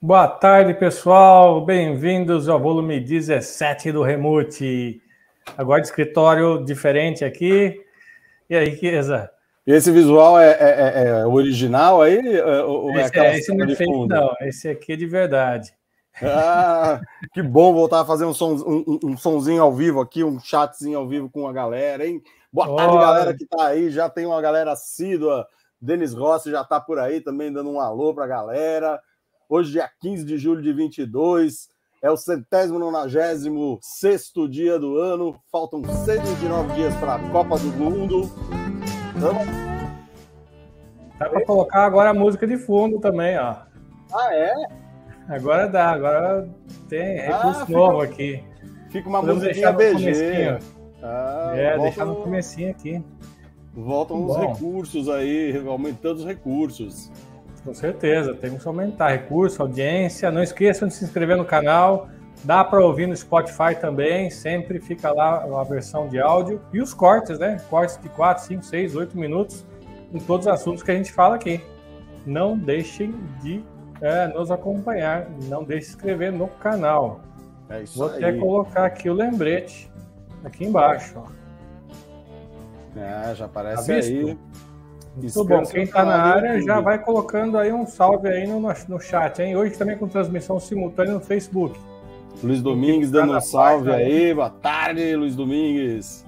Boa tarde, pessoal. Bem-vindos ao volume 17 do Remote. Agora de escritório diferente aqui. E aí, Keza? E esse visual é original aí ou é aquela Esse cena não é de fake, fundo? não. Esse aqui é de verdade. Ah, que bom voltar a fazer um sonzinho ao vivo aqui, um chatzinho ao vivo com a galera, hein? Boa tarde, galera que tá aí. Já tem uma galera assídua. Denis Rossi já tá por aí também dando um alô pra galera. Hoje, dia 15 de julho de 22, é o 196º dia do ano. Faltam 129 dias para a Copa do Mundo. Dá para colocar agora a música de fundo também, ó. Ah, é? Agora dá, agora tem recurso novo aqui. Fica uma Podemos musiquinha deixar no BG. comecinho. Deixar no comecinho aqui. Voltam os recursos aí, aumentando os recursos. Com certeza, temos que aumentar recurso, audiência. Não esqueçam de se inscrever no canal. Dá para ouvir no Spotify também, sempre fica lá a versão de áudio. E os cortes, né? Cortes de 4, 5, 6, 8 minutos em todos os assuntos que a gente fala aqui. Não deixem de nos acompanhar, não deixem de se inscrever no canal. É isso. Vou aí. até colocar aqui o lembrete, aqui embaixo. Ó. Já aparece aí. Muito bom, quem está na área já vai colocando aí um salve aí no chat, hein? Hoje também com transmissão simultânea no Facebook. Luiz Domingues dando um salve aí. Boa tarde, Luiz Domingues.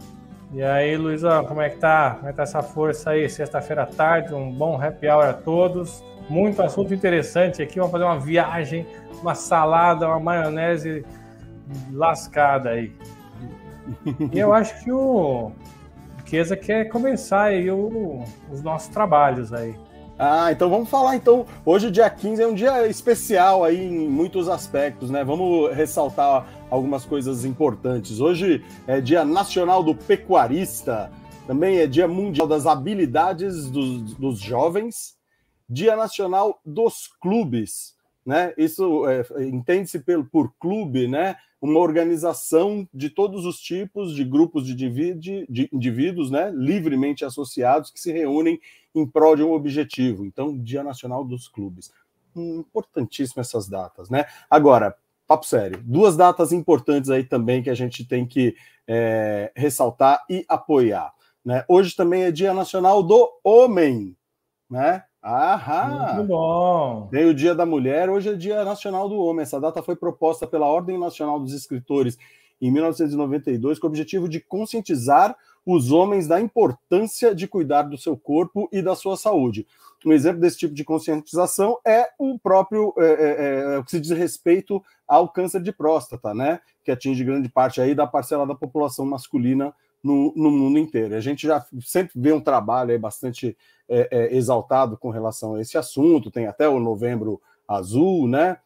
E aí, Luizão, como é que tá? Como é que tá essa força aí? Sexta-feira à tarde, um bom happy hour a todos. Muito assunto interessante aqui. Vamos fazer uma viagem, uma salada, uma maionese lascada aí. E eu acho que o Keza quer começar aí os nossos trabalhos aí. Então vamos falar então. Hoje, dia 15, é um dia especial aí em muitos aspectos, né? Vamos ressaltar algumas coisas importantes. Hoje é Dia Nacional do Pecuarista, também é Dia Mundial das Habilidades dos Jovens, Dia Nacional dos Clubes, né? Isso entende-se por clube, né? Uma organização de todos os tipos de grupos de indivíduos, né? Livremente associados que se reúnem em prol de um objetivo. Então, Dia Nacional dos Clubes. Importantíssimas essas datas, né? Agora, papo sério, duas datas importantes aí também que a gente tem que ressaltar e apoiar, né? Hoje também é Dia Nacional do Homem, né? Muito bom. Tem o Dia da Mulher, hoje é Dia Nacional do Homem. Essa data foi proposta pela Ordem Nacional dos Escritores em 1992 com o objetivo de conscientizar os homens da importância de cuidar do seu corpo e da sua saúde. Um exemplo desse tipo de conscientização é o próprio o que se diz respeito ao câncer de próstata, né? Que atinge grande parte aí da parcela da população masculina no mundo inteiro. A gente já sempre vê um trabalho aí bastante exaltado com relação a esse assunto, tem até o Novembro Azul, né?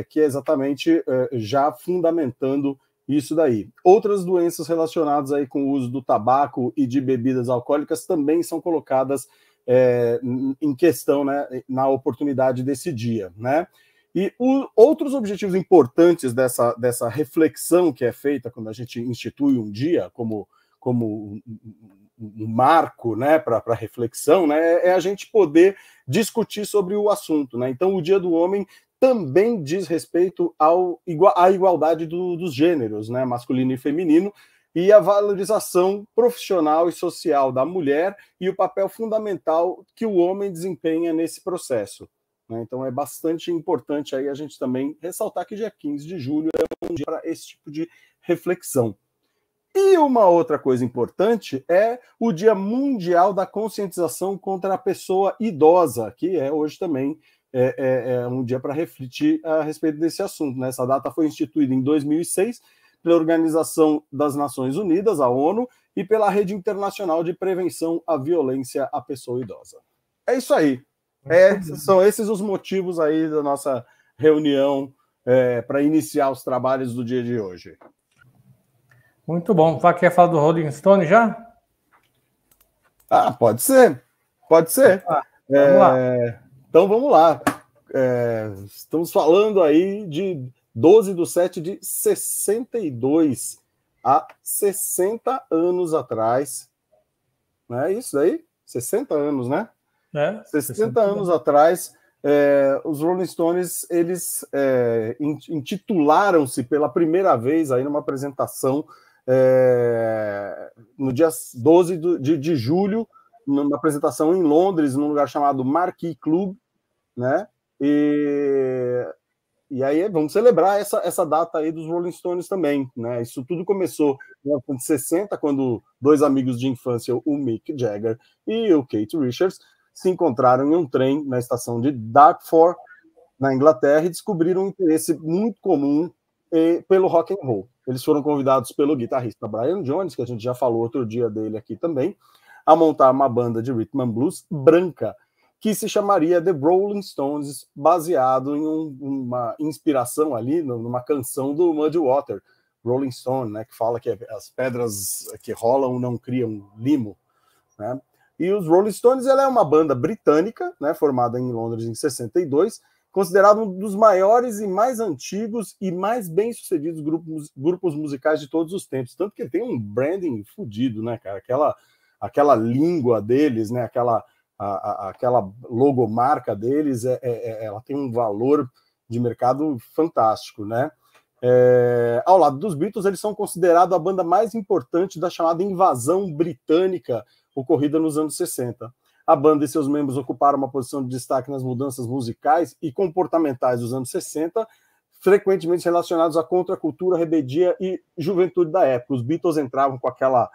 Que é exatamente já fundamentando isso daí. Outras doenças relacionadas aí com o uso do tabaco e de bebidas alcoólicas também são colocadas em questão, né, na oportunidade desse dia, né? E outros objetivos importantes dessa reflexão que é feita quando a gente institui um dia como um marco, né, para reflexão, né, é a gente poder discutir sobre o assunto, né? Então, o Dia do Homem também diz respeito à igualdade dos gêneros, né, masculino e feminino, e a valorização profissional e social da mulher e o papel fundamental que o homem desempenha nesse processo. Então é bastante importante aí a gente também ressaltar que dia 15 de julho é um dia para esse tipo de reflexão. E uma outra coisa importante é o Dia Mundial da Conscientização contra a Pessoa Idosa, que é hoje também um dia para refletir a respeito desse assunto, né? Essa data foi instituída em 2006 pela Organização das Nações Unidas, a ONU, e pela Rede Internacional de Prevenção à Violência à Pessoa Idosa. É isso aí. São esses os motivos aí da nossa reunião para iniciar os trabalhos do dia de hoje. Muito bom. Quer falar do Rolling Stone já? Pode ser. Pode ser. Vamos lá. Então vamos lá. Estamos falando aí de 12/7 de 62, há 60 anos atrás. Não é isso daí? 60 anos, né? 60 anos atrás, os Rolling Stones, eles intitularam-se pela primeira vez aí numa apresentação no dia 12 de julho, numa apresentação em Londres, num lugar chamado Marquee Club, né? E aí vamos celebrar essa data aí dos Rolling Stones também, né? Isso tudo começou em 1960, quando dois amigos de infância, o Mick Jagger e o Keith Richards, se encontraram em um trem na estação de Dartford, na Inglaterra, e descobriram um interesse muito comum pelo rock and roll. Eles foram convidados pelo guitarrista Brian Jones, que a gente já falou outro dia dele aqui também, a montar uma banda de rhythm and blues branca, que se chamaria The Rolling Stones, baseado em uma inspiração ali, numa canção do Muddy Water, Rolling Stone, né, que fala que as pedras que rolam não criam limo, né? E os Rolling Stones, ela é uma banda britânica, né, formada em Londres em 62, considerado um dos maiores e mais antigos e mais bem-sucedidos grupos musicais de todos os tempos. Tanto que ele tem um branding fodido, né, cara? Aquela língua deles, né, aquela logomarca deles, ela tem um valor de mercado fantástico, né? Ao lado dos Beatles, eles são considerados a banda mais importante da chamada invasão britânica ocorrida nos anos 60. A banda e seus membros ocuparam uma posição de destaque nas mudanças musicais e comportamentais dos anos 60, frequentemente relacionados à contracultura, rebeldia e juventude da época. Os Beatles entravam com aquela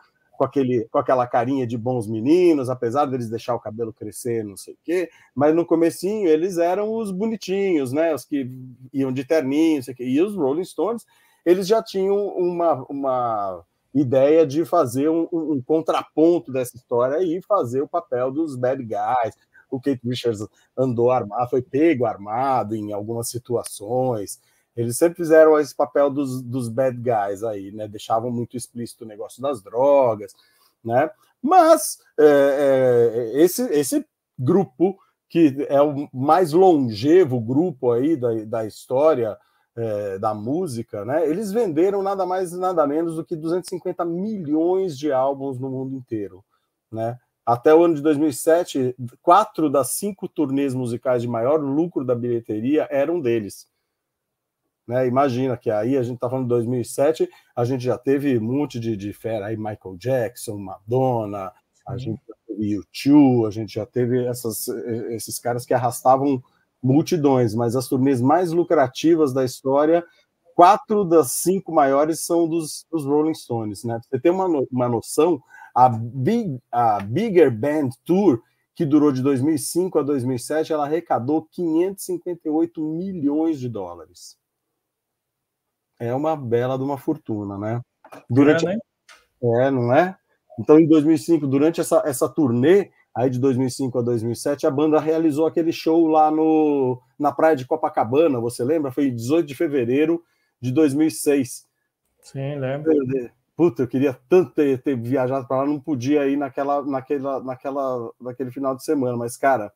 carinha de bons meninos, apesar deles deixar o cabelo crescer, não sei o quê, mas no comecinho eles eram os bonitinhos, né? Os que iam de terninho, não sei o quê. E os Rolling Stones, eles já tinham uma ideia de fazer um contraponto dessa história e fazer o papel dos bad guys. O Keith Richards andou armado, foi pego armado em algumas situações. Eles sempre fizeram esse papel dos bad guys aí, né? Deixavam muito explícito o negócio das drogas, né? Mas esse grupo, que é o mais longevo grupo aí da história da música, né? Eles venderam nada mais nada menos do que 250 milhões de álbuns no mundo inteiro, né? Até o ano de 2007, 4 das 5 turnês musicais de maior lucro da bilheteria eram deles. Né? Imagina que aí a gente está falando de 2007, a gente já teve um monte de fera aí, Michael Jackson, Madonna, a gente já teve U2, a gente já teve esses caras que arrastavam multidões, mas as turnês mais lucrativas da história, 4 das 5 maiores são dos Rolling Stones, né? Pra você ter uma noção, a Bigger Band Tour, que durou de 2005 a 2007, ela arrecadou 558 milhões de dólares. É uma bela de uma fortuna, né? Não é? Então, em 2005, durante essa turnê, aí de 2005 a 2007, a banda realizou aquele show lá na praia de Copacabana, você lembra? Foi 18 de fevereiro de 2006. Sim, lembro. Puta, eu queria tanto ter viajado para lá, não podia ir naquele final de semana, mas, cara,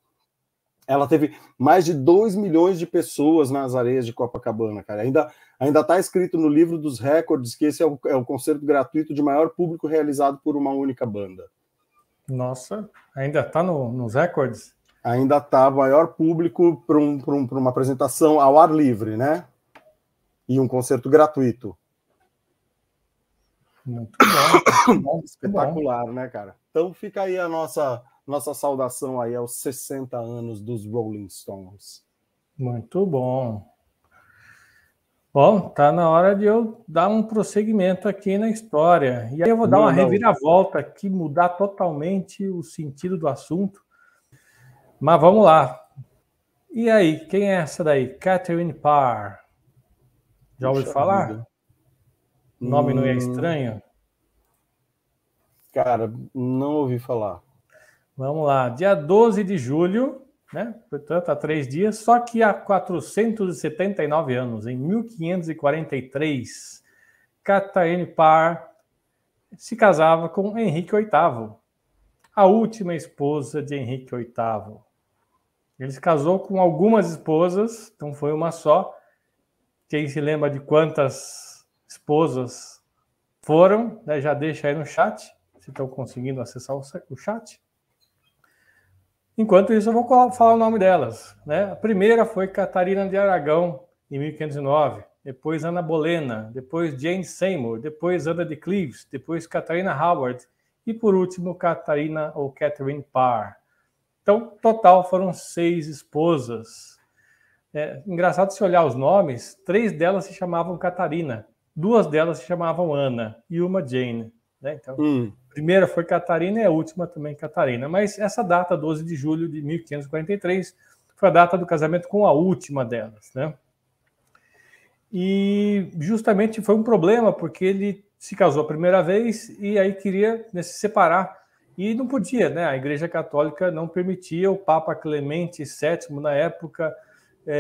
ela teve mais de 2 milhões de pessoas nas areias de Copacabana, cara. Ainda está escrito no livro dos recordes que esse é o concerto gratuito de maior público realizado por uma única banda. Nossa, ainda está nos recordes? Ainda está maior público para uma apresentação ao ar livre, né? E um concerto gratuito. Muito bom. Espetacular, né, cara? Então fica aí a nossa saudação aí aos 60 anos dos Rolling Stones. Muito bom. Bom, tá na hora de eu dar um prosseguimento aqui na história. E aí eu vou dar uma reviravolta aqui, mudar totalmente o sentido do assunto. Mas vamos lá. E aí, quem é essa daí? Catherine Parr. Já ouviu falar? O nome não é estranho? Cara, não ouvi falar. Vamos lá. Dia 12 de julho, né? Portanto, há 3 dias, só que há 479 anos, em 1543, Catherine Parr se casava com Henrique VIII, a última esposa de Henrique VIII. Ele se casou com algumas esposas, não foi uma só. Quem se lembra de quantas esposas foram, né, já deixa aí no chat, se estão conseguindo acessar o chat. Enquanto isso, eu vou falar o nome delas, né? A primeira foi Catarina de Aragão, em 1509, depois Ana Bolena, depois Jane Seymour, depois Ana de Cleves, depois Catarina Howard e, por último, Catarina ou Catherine Parr. Então, total, foram 6 esposas. Engraçado se olhar os nomes, 3 delas se chamavam Catarina, 2 delas se chamavam Ana e uma Jane, né? Então, a primeira foi Catarina e a última também Catarina. Mas essa data, 12 de julho de 1543, foi a data do casamento com a última delas, né? E justamente foi um problema, porque ele se casou a primeira vez e aí queria, né, se separar. E não podia, né? A Igreja Católica não permitia, o Papa Clemente VII, na época,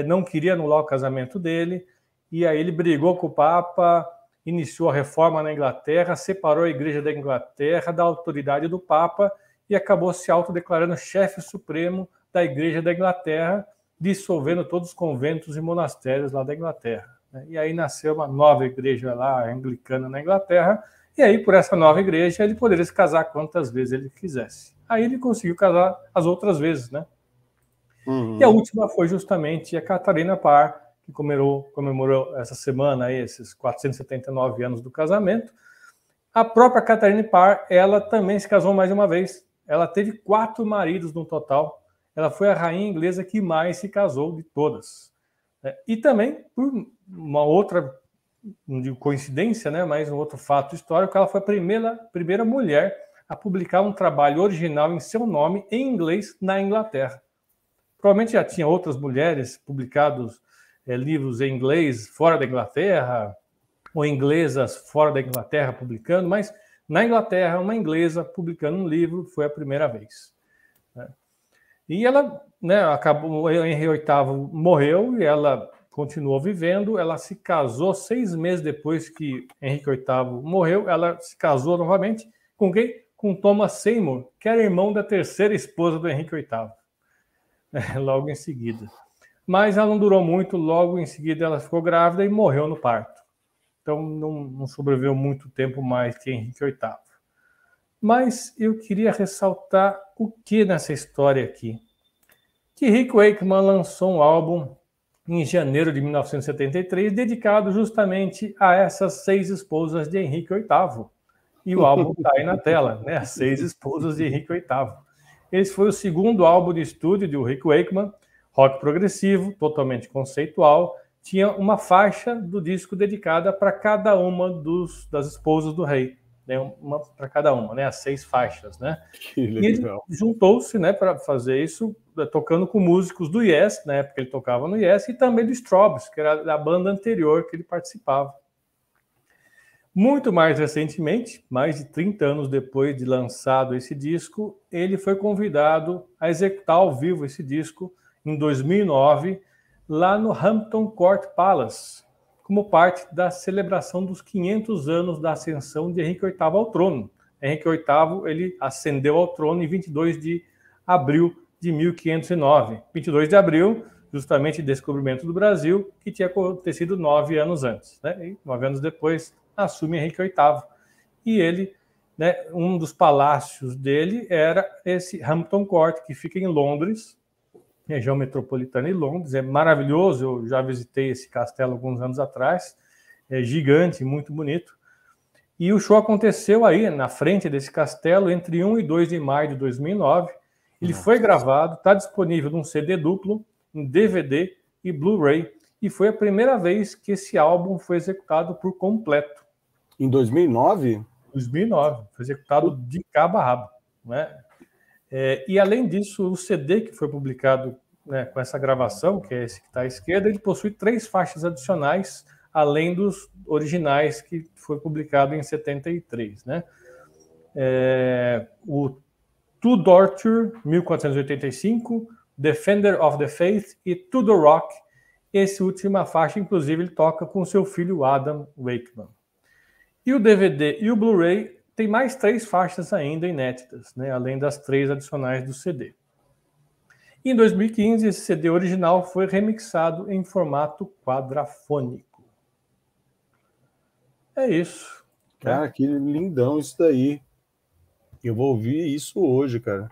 não queria anular o casamento dele. E aí ele brigou com o Papa, iniciou a reforma na Inglaterra, separou a Igreja da Inglaterra da autoridade do Papa e acabou se autodeclarando chefe supremo da Igreja da Inglaterra, dissolvendo todos os conventos e monastérios lá da Inglaterra. E aí nasceu uma nova igreja lá, anglicana, na Inglaterra, e aí por essa nova igreja ele poderia se casar quantas vezes ele quisesse. Aí ele conseguiu casar as outras vezes, né? E a última foi justamente a Catarina Parr, que comemorou essa semana aí, esses 479 anos do casamento. A própria Catarina Parr, ela também se casou mais uma vez. Ela teve 4 maridos no total. Ela foi a rainha inglesa que mais se casou de todas. E também, por uma outra, não digo coincidência, né, mas um outro fato histórico, ela foi a primeira mulher a publicar um trabalho original em seu nome em inglês na Inglaterra. Provavelmente já tinha outras mulheres publicados livros em inglês fora da Inglaterra, ou inglesas fora da Inglaterra publicando, mas na Inglaterra, uma inglesa publicando um livro foi a primeira vez. E ela, né, acabou, Henri VIII morreu e ela continuou vivendo. Ela se casou 6 meses depois que Henrique VIII morreu. Ela se casou novamente com quem? Com Thomas Seymour, que era irmão da terceira esposa do Henrique VIII. Logo em seguida. Mas ela não durou muito, logo em seguida ela ficou grávida e morreu no parto. Então não sobreviveu muito tempo mais que Henrique VIII. Mas eu queria ressaltar o que nessa história aqui? Que Rick Wakeman lançou um álbum em janeiro de 1973, dedicado justamente a essas 6 esposas de Henrique VIII. E o álbum está aí na tela, né? As 6 esposas de Henrique VIII. Esse foi o segundo álbum de estúdio de Rick Wakeman, rock progressivo, totalmente conceitual. Tinha uma faixa do disco dedicada para cada uma das esposas do rei, né? Uma para cada uma, né? As 6 faixas, né? Que legal. E ele juntou-se, né, para fazer isso, tocando com músicos do Yes, na época ele tocava no Yes, e também do Strawberries, que era a banda anterior que ele participava. Muito mais recentemente, mais de 30 anos depois de lançado esse disco, ele foi convidado a executar ao vivo esse disco em 2009, lá no Hampton Court Palace, como parte da celebração dos 500 anos da ascensão de Henrique VIII ao trono. Henrique VIII ele ascendeu ao trono em 22 de abril de 1509. 22 de abril, justamente o descobrimento do Brasil, que tinha acontecido 9 anos antes, né? E 9 anos depois assume Henrique VIII. E ele, né, um dos palácios dele era esse Hampton Court, que fica em Londres, região metropolitana de Londres. É maravilhoso, eu já visitei esse castelo alguns anos atrás, é gigante, muito bonito. E o show aconteceu aí, na frente desse castelo, entre 1 e 2 de maio de 2009. Ele foi gravado, está disponível num CD duplo, em DVD e Blu-ray, e foi a primeira vez que esse álbum foi executado por completo. Em 2009? 2009, foi executado de cabo a rabo, né? E além disso, o CD que foi publicado, né, com essa gravação, que é esse que está à esquerda, ele possui 3 faixas adicionais, além dos originais que foi publicado em 73, né? O To Torture, 1485, Defender of the Faith e To The Rock. Essa última faixa, inclusive, ele toca com seu filho Adam Wakeman. E o DVD e o Blu-ray tem mais 3 faixas ainda inéditas, né, além das 3 adicionais do CD. E em 2015, esse CD original foi remixado em formato quadrafônico. É isso. Cara, que lindão isso daí. Eu vou ouvir isso hoje, cara.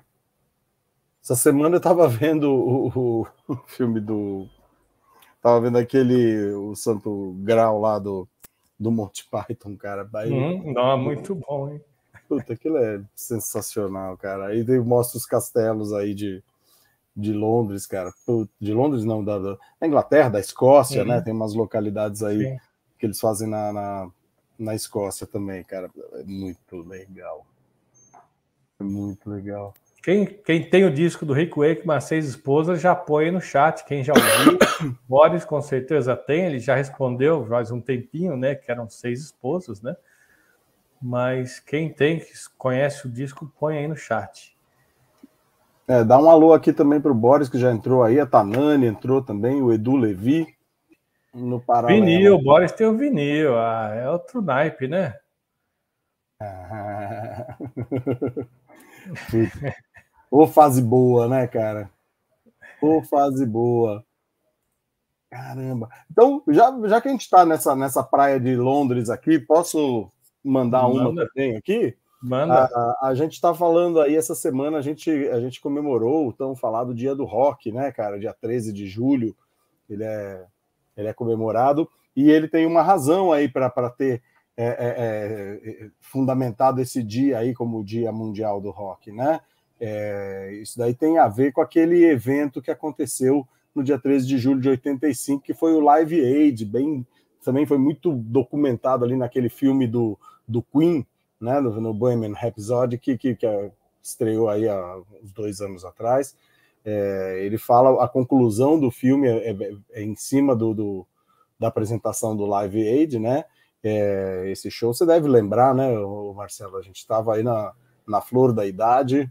Essa semana eu tava vendo o filme do... Tava vendo o Santo Grau lá do Monty Python, cara. Não, muito bom, hein? Puta, aquilo é sensacional, cara. Aí mostra os castelos aí de Londres, cara. De Londres não, da Inglaterra, da Escócia, né? Tem umas localidades aí Sim. que eles fazem na Escócia também, cara. É muito legal. É muito legal. Quem tem o disco do Rick Wakeman, As Seis Esposas, já põe no chat. Quem já ouviu, Boris com certeza tem, ele já respondeu faz um tempinho, né? Que eram 6 esposas, né? Mas quem tem, que conhece o disco, põe aí no chat. Dá um alô aqui também pro Boris, que já entrou aí, a Tanani entrou também, o Edu Levi, no paralelo. Vinil, o Boris tem o vinil, é outro naipe, né? Ô fase boa, né, cara? Ô fase boa. Caramba. Então, já que a gente está nessa praia de Londres aqui, posso mandar uma também aqui? Manda. A gente está falando aí, essa semana a gente comemorou o tão falado Dia do Rock, né, cara? Dia 13 de julho, ele é comemorado, e ele tem uma razão aí para ter fundamentado esse dia aí como o Dia Mundial do Rock, né? Isso daí tem a ver com aquele evento que aconteceu no dia 13 de julho de 85, que foi o Live Aid, também foi muito documentado ali naquele filme do Queen, né, no Bohemian Rhapsody, que estreou aí há uns 2 anos atrás. Ele fala, a conclusão do filme é em cima da apresentação do Live Aid, né? Esse show, você deve lembrar, né, Marcelo? A gente estava aí na flor da idade,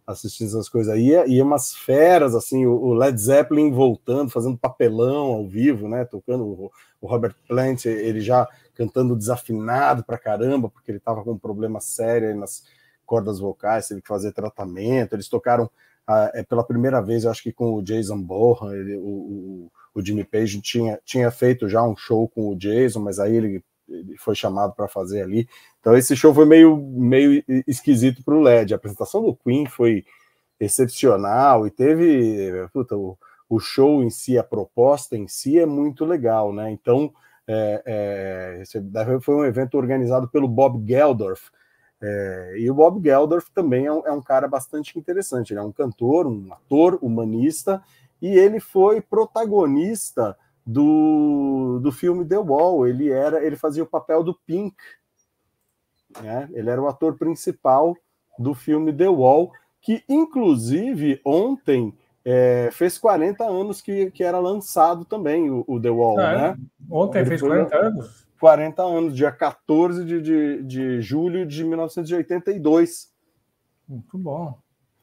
assistindo essas coisas aí, e umas feras, assim, o Led Zeppelin voltando, fazendo papelão ao vivo, né, tocando o Robert Plant, ele já cantando desafinado pra caramba, porque ele estava com um problema sério nas cordas vocais, teve que fazer tratamento. Eles tocaram pela primeira vez, eu acho que com o Jason Bonham, o Jimmy Page tinha feito já um show com o Jason, mas aí ele foi chamado para fazer ali. Então esse show foi meio esquisito para o LED. A apresentação do Queen foi excepcional e teve o show em si, a proposta em si é muito legal, né? Então foi um evento organizado pelo Bob Geldof, e o Bob Geldof também é um cara bastante interessante. Ele é um cantor, um ator, humanista, e ele foi protagonista do filme The Wall. Ele fazia o papel do Pink, né? Ele era o ator principal do filme The Wall, que inclusive ontem fez 40 anos que era lançado também o The Wall, né? Ontem fez 40 anos? 40 anos, dia 14 de julho de 1982. Muito bom.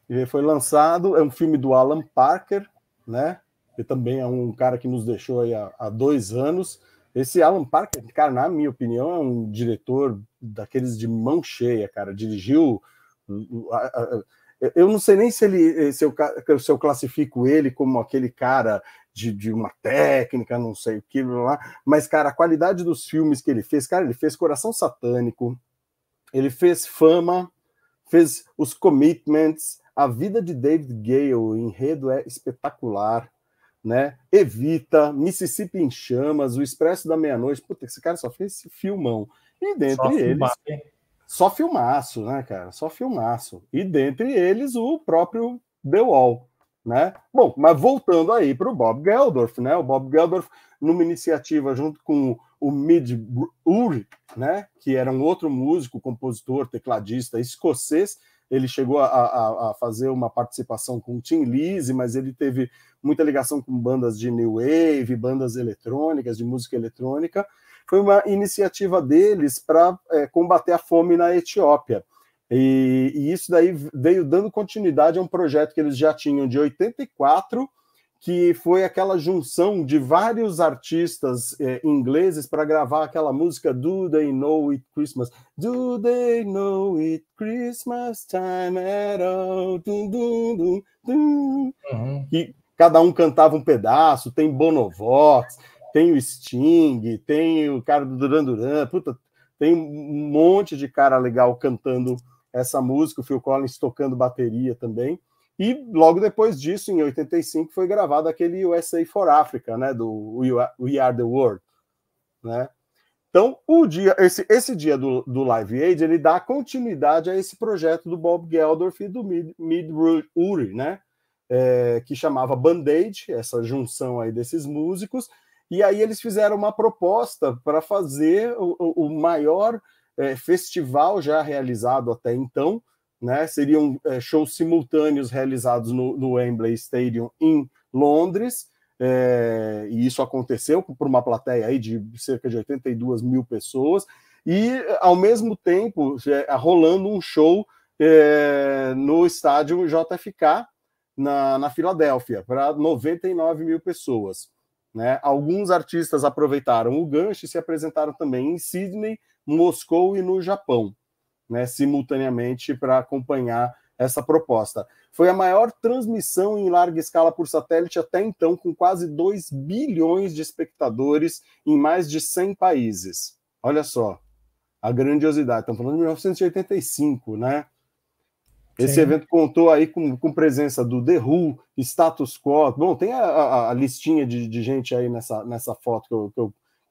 Ele foi lançado, é um filme do Alan Parker, né? Que também é um cara que nos deixou aí há 2 anos. Esse Alan Parker, cara, na minha opinião, é um diretor daqueles de mão cheia, cara. Dirigiu... Eu não sei nem se eu classifico ele como aquele cara de uma técnica, não sei o que, mas, cara, a qualidade dos filmes que ele fez, cara, ele fez Coração Satânico, ele fez Fama, fez Os Commitments, A Vida de David Gale, o enredo é espetacular, né? Evita, Mississippi em Chamas, O Expresso da Meia-Noite. Puta, esse cara só fez esse filmão. E dentre eles... Só filmaço, né, cara? Só filmaço. E dentre eles o próprio The Wall, né? Bom, mas voltando aí para o Bob Geldof, né? O Bob Geldof, numa iniciativa junto com o Mid Uri, né? Que era um outro músico, compositor, tecladista escocês. Ele chegou a fazer uma participação com o Tim Lizzy, mas ele teve muita ligação com bandas de New Wave, bandas eletrônicas, de música eletrônica. Foi uma iniciativa deles para combater a fome na Etiópia. E isso daí veio dando continuidade a um projeto que eles já tinham de 84, que foi aquela junção de vários artistas ingleses para gravar aquela música Do They Know It Christmas? Do They Know It Christmas Time at all? Dum, dum, dum, dum. E cada um cantava um pedaço, tem Bonovox, tem o Sting, tem o cara do Duran Duran, puta, tem um monte de cara legal cantando essa música, o Phil Collins tocando bateria também. E logo depois disso, em 85, foi gravado aquele USA for Africa, né, do We Are the World, né? Então, esse dia do Live Aid, ele dá continuidade a esse projeto do Bob Geldof e do Mid Uri, né? Que chamava Band-Aid, essa junção aí desses músicos, e aí eles fizeram uma proposta para fazer o maior festival já realizado até então, né? Seriam shows simultâneos realizados no Wembley Stadium em Londres, e isso aconteceu por uma plateia aí de cerca de 82 mil pessoas, e ao mesmo tempo rolando um show no estádio JFK na Filadélfia para 99 mil pessoas, né? Alguns artistas aproveitaram o gancho e se apresentaram também em Sydney, Moscou e no Japão, né, simultaneamente para acompanhar essa proposta. Foi a maior transmissão em larga escala por satélite até então, com quase 2 bilhões de espectadores em mais de 100 países. Olha só a grandiosidade. Estamos falando de 1985, né? Esse evento contou aí com presença do The Who, Status Quo. Bom, tem a listinha de gente aí nessa foto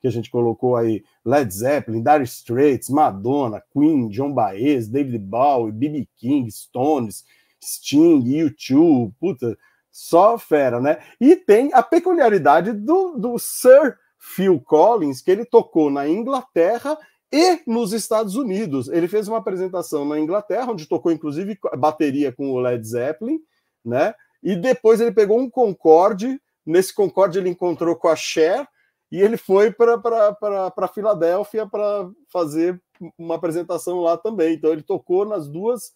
que a gente colocou aí. Led Zeppelin, Dire Straits, Madonna, Queen, John Baez, David Bowie, B.B. King, Stones, Sting, U2, puta, só fera, né? E tem a peculiaridade do Sir Phil Collins, que ele tocou na Inglaterra e nos Estados Unidos. Ele fez uma apresentação na Inglaterra, onde tocou inclusive bateria com o Led Zeppelin, né? E depois ele pegou um Concorde. Nesse Concorde ele encontrou com a Cher e ele foi para Filadélfia para fazer uma apresentação lá também. Então ele tocou nas duas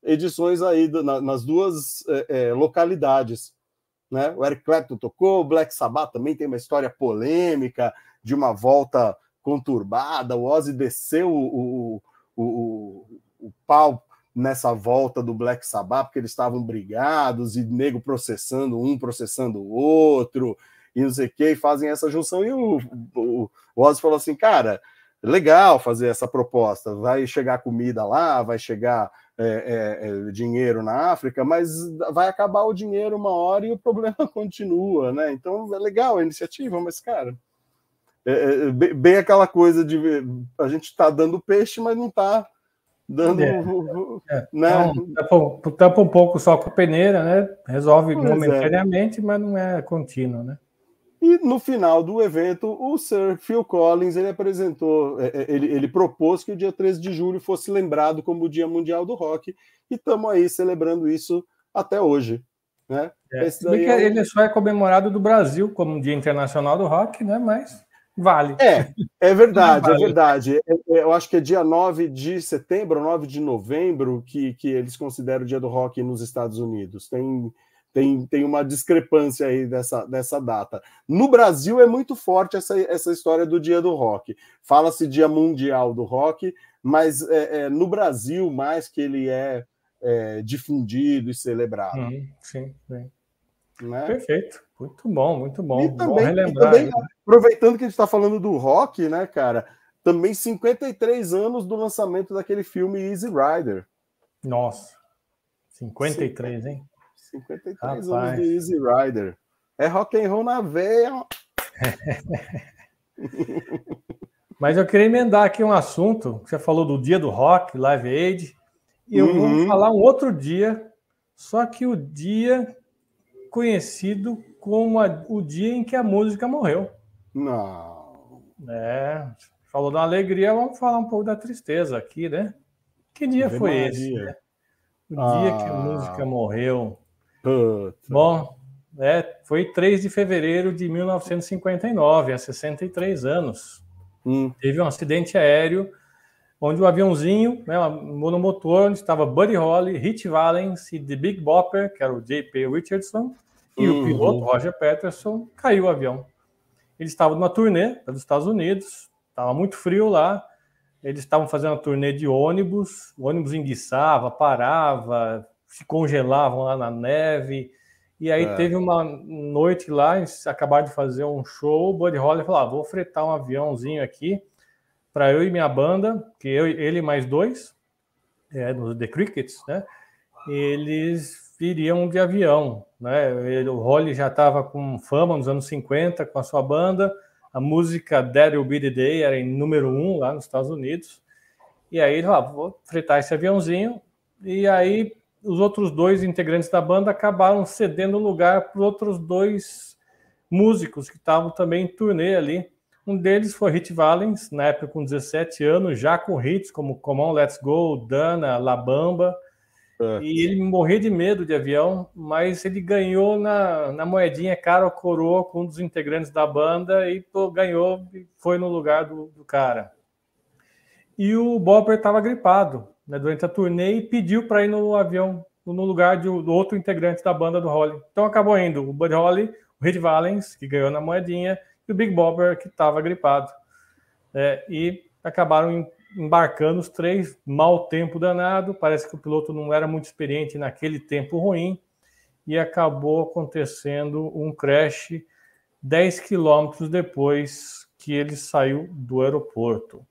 edições aí, nas duas localidades, né? O Eric Clapton tocou, o Black Sabbath também tem uma história polêmica de uma volta conturbada. O Ozzy desceu o pau nessa volta do Black Sabbath, porque eles estavam brigados e nego processando o outro e não sei o que, e fazem essa junção. E o Ozzy falou assim, cara, legal fazer essa proposta, vai chegar comida lá, vai chegar dinheiro na África, mas vai acabar o dinheiro uma hora e o problema continua, né? Então é legal a iniciativa, mas, cara, bem aquela coisa de a gente está dando peixe, mas não está dando... né? Então, tampa um pouco só com a peneira, né? Resolve momentaneamente, mas não é contínuo, né? E no final do evento, o Sir Phil Collins ele apresentou, ele propôs que o dia 13 de julho fosse lembrado como o Dia Mundial do Rock, e estamos aí celebrando isso até hoje, né? Ele só é comemorado do Brasil como um Dia Internacional do Rock, né? Mas vale. É verdade, vale. É verdade. Eu acho que é dia 9 de setembro, 9 de novembro, que eles consideram o Dia do Rock nos Estados Unidos. Tem uma discrepância aí dessa data. No Brasil é muito forte essa história do Dia do Rock. Fala-se Dia Mundial do Rock, mas no Brasil mais que ele é difundido e celebrado. Sim. Né? Perfeito. Muito bom, muito bom. E também, aproveitando que a gente está falando do rock, né, cara? Também 53 anos do lançamento daquele filme Easy Rider. Nossa, 53, hein? 53 anos de Easy Rider. É rock and roll na veia. Mas eu queria emendar aqui um assunto. Você falou do Dia do Rock, Live Aid. E eu vou falar um outro dia, só que o dia conhecido como o dia em que a música morreu. Não. Falou da alegria, vamos falar um pouco da tristeza aqui, né? Que dia foi esse? Né? O dia que a música morreu. Bom, foi 3 de fevereiro de 1959, há 63 anos. Teve um acidente aéreo onde o aviãozinho, né, um monomotor, onde estava Buddy Holly, Ritchie Valens e The Big Bopper, que era o J.P. Richardson, e o piloto Roger Patterson, caiu o avião. Eles estavam numa turnê dos Estados Unidos, estava muito frio lá, eles estavam fazendo uma turnê de ônibus, o ônibus enguiçava, parava, se congelavam lá na neve, e aí teve uma noite lá, eles acabaram de fazer um show, o Buddy Holly falou, vou fretar um aviãozinho aqui para eu e minha banda, que ele mais 2, no The Crickets, né? Eles iriam de avião, né? O Holly já estava com fama nos anos 50 com a sua banda. A música That Will Be the Day era em número 1 lá nos Estados Unidos. E aí ele falou, vou fretar esse aviãozinho. E aí os outros 2 integrantes da banda acabaram cedendo lugar para outros 2 músicos que estavam também em turnê ali. Um deles foi Ritchie Valens, na época com 17 anos, já com hits como Come On, Let's Go, Dana, La Bamba. E ele morria de medo de avião, mas ele ganhou na moedinha cara ou coroa com um dos integrantes da banda e ganhou e foi no lugar do cara. E o Bopper estava gripado, né, durante a turnê e pediu para ir no avião, no lugar do outro integrante da banda do Holly. Então acabou indo o Buddy Holly, o Ritchie Valens, que ganhou na moedinha, e o Big Bopper, que estava gripado. E acabaram embarcando os 3, mau tempo danado, parece que o piloto não era muito experiente naquele tempo ruim, e acabou acontecendo um crash 10 quilômetros depois que ele saiu do aeroporto.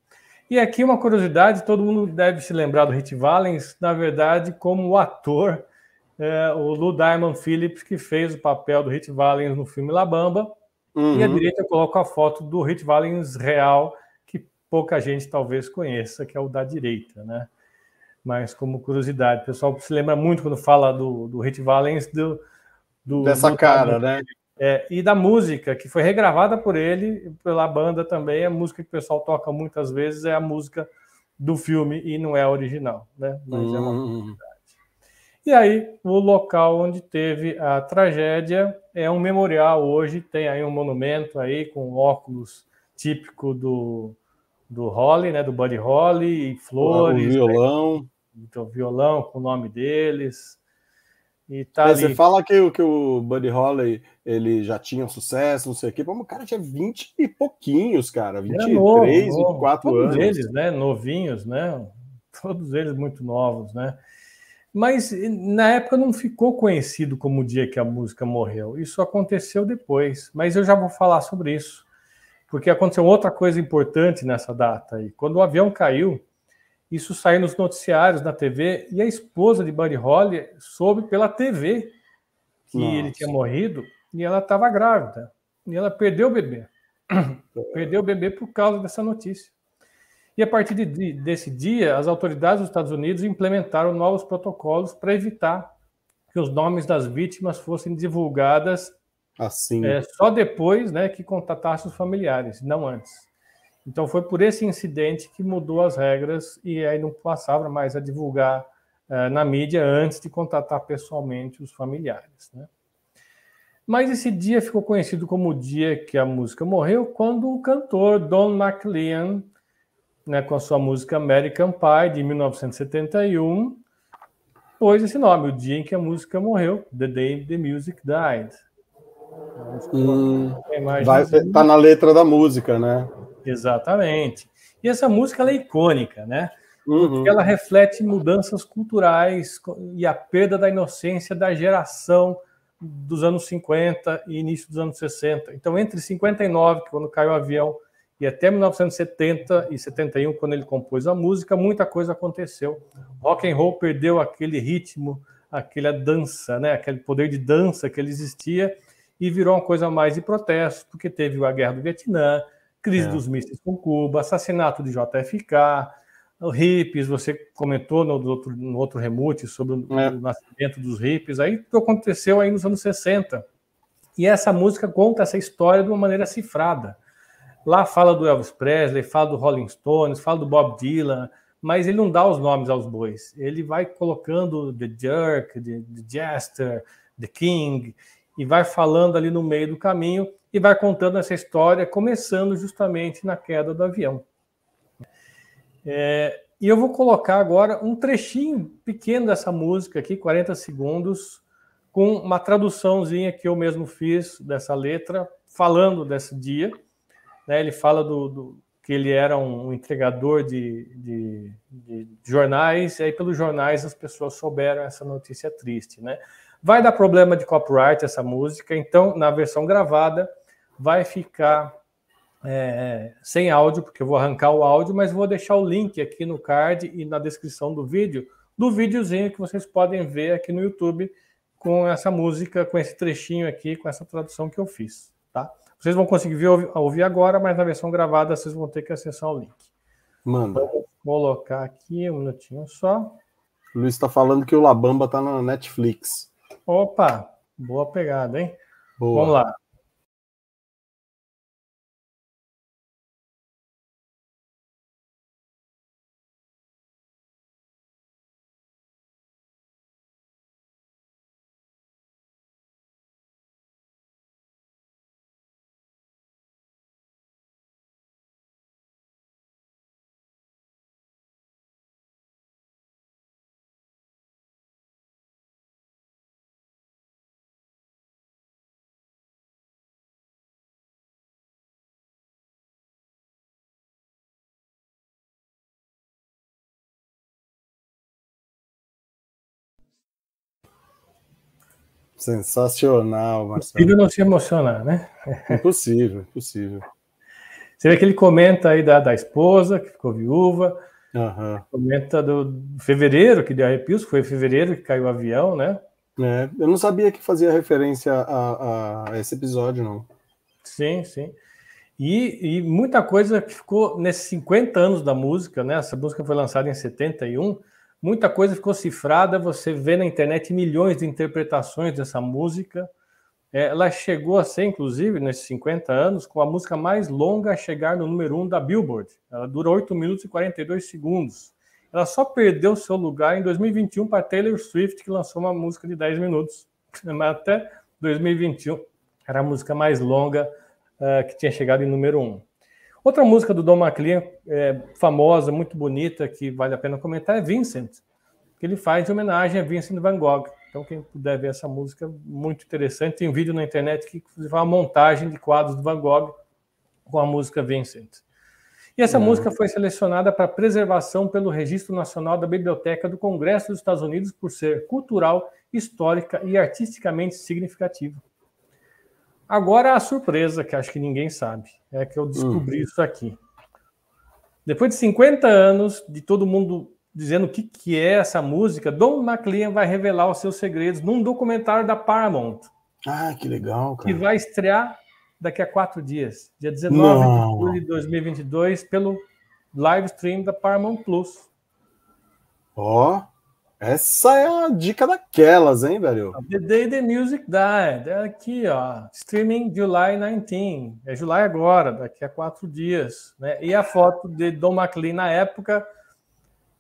E aqui uma curiosidade, todo mundo deve se lembrar do Ritchie Valens, na verdade, como o ator, o Lou Diamond Phillips, que fez o papel do Ritchie Valens no filme La Bamba. E à direita eu coloco a foto do Ritchie Valens real, que pouca gente talvez conheça, que é o da direita, né? Mas como curiosidade, o pessoal se lembra muito quando fala do Ritchie Valens, dessa cara, né? E da música, que foi regravada por ele, pela banda também. A música que o pessoal toca muitas vezes é a música do filme e não é a original, né? Mas é uma curiosidade. E aí, o local onde teve a tragédia é um memorial hoje, tem aí um monumento aí com óculos típico do Holly, né? Do Buddy Holly, e flores. O violão. Aí, então, violão com o nome deles. E tá ali. Você fala que o Buddy Holly ele já tinha sucesso, não sei o quê, mas o cara tinha 20 e pouquinhos, cara, 23, 24 todos anos. Todos eles, né, novinhos, né, todos eles muito novos, né, mas na época não ficou conhecido como o dia que a música morreu, isso aconteceu depois, mas eu já vou falar sobre isso, porque aconteceu outra coisa importante nessa data aí, quando o avião caiu, isso saiu nos noticiários na TV, e a esposa de Buddy Holly soube pela TV que ele tinha morrido, e ela estava grávida. E ela perdeu o bebê. Perdeu o bebê por causa dessa notícia. E a partir desse dia, as autoridades dos Estados Unidos implementaram novos protocolos para evitar que os nomes das vítimas fossem divulgadas assim. Só depois, né, que contatasse os familiares, não antes. Então foi por esse incidente que mudou as regras e aí não passava mais a divulgar na mídia antes de contatar pessoalmente os familiares, né? Mas esse dia ficou conhecido como o dia que a música morreu quando o cantor Don McLean, né, com a sua música American Pie, de 1971, pôs esse nome, o dia em que a música morreu, The Day the Music Died. Tá na letra da música, né? Exatamente. E essa música ela é icônica, né? Porque ela reflete mudanças culturais e a perda da inocência da geração dos anos 50 e início dos anos 60. Então, entre 59, quando caiu o avião, e até 1970 e 71, quando ele compôs a música, muita coisa aconteceu. Rock and roll perdeu aquele ritmo, aquela dança, né? Aquele poder de dança que ele existia, e virou uma coisa mais de protesto, porque teve a Guerra do Vietnã, crise dos mísseis com Cuba, assassinato de JFK, hippies, você comentou no outro remute sobre o nascimento dos hippies, aí tudo aconteceu aí nos anos 60. E essa música conta essa história de uma maneira cifrada. Lá fala do Elvis Presley, fala do Rolling Stones, fala do Bob Dylan, mas ele não dá os nomes aos bois. Ele vai colocando The Jerk, The Jester, The King, e vai falando ali no meio do caminho e vai contando essa história, começando justamente na queda do avião. E eu vou colocar agora um trechinho pequeno dessa música aqui, 40 segundos, com uma traduçãozinha que eu mesmo fiz dessa letra, falando desse dia. Né? Ele fala que ele era um entregador de jornais, e aí pelos jornais as pessoas souberam essa notícia triste. Né? Vai dar problema de copyright essa música, então na versão gravada vai ficar sem áudio, porque eu vou arrancar o áudio, mas vou deixar o link aqui no card e na descrição do vídeo, do videozinho que vocês podem ver aqui no YouTube com essa música, com esse trechinho aqui, com essa tradução que eu fiz, tá? Vocês vão conseguir ouvir agora, mas na versão gravada vocês vão ter que acessar o link. Manda. Vou colocar aqui um minutinho só. O Luiz está falando que o La Bamba tá na Netflix. Opa, boa pegada, hein? Boa. Vamos lá. Sensacional, Marcelo. Impossível não se emocionar, né? Impossível, impossível. Você vê que ele comenta aí da esposa, que ficou viúva, comenta do fevereiro, que deu arrepios, foi em fevereiro que caiu o avião, né? Eu não sabia que fazia referência a esse episódio, não. Sim, sim. E muita coisa que ficou nesses 50 anos da música, né? Essa música foi lançada em 71, muita coisa ficou cifrada, você vê na internet milhões de interpretações dessa música. Ela chegou a ser, inclusive, nesses 50 anos, com a música mais longa a chegar no número 1 da Billboard. Ela dura 8 minutos e 42 segundos. Ela só perdeu seu lugar em 2021 para Taylor Swift, que lançou uma música de 10 minutos. Mas até 2021 era a música mais longa que tinha chegado em número 1. Outra música do Don McLean, famosa, muito bonita, que vale a pena comentar, é Vincent, que ele faz em homenagem a Vincent van Gogh. Então, quem puder ver essa música, muito interessante. Tem um vídeo na internet que faz uma montagem de quadros do Van Gogh com a música Vincent. E essa música foi selecionada para preservação pelo Registro Nacional da Biblioteca do Congresso dos Estados Unidos por ser cultural, histórica e artisticamente significativa. Agora, a surpresa, que acho que ninguém sabe, é que eu descobri isso aqui. Depois de 50 anos de todo mundo dizendo o que é essa música, Don McLean vai revelar os seus segredos num documentário da Paramount. Ah, que legal, cara. Que vai estrear daqui a 4 dias, dia 19 de julho de 2022, pelo live stream da Paramount Plus. Essa é a dica daquelas, hein, velho? The Day the Music Died. É aqui, ó. Streaming July 19. É July agora, daqui a 4 dias. Né? E a foto de Don McLean na época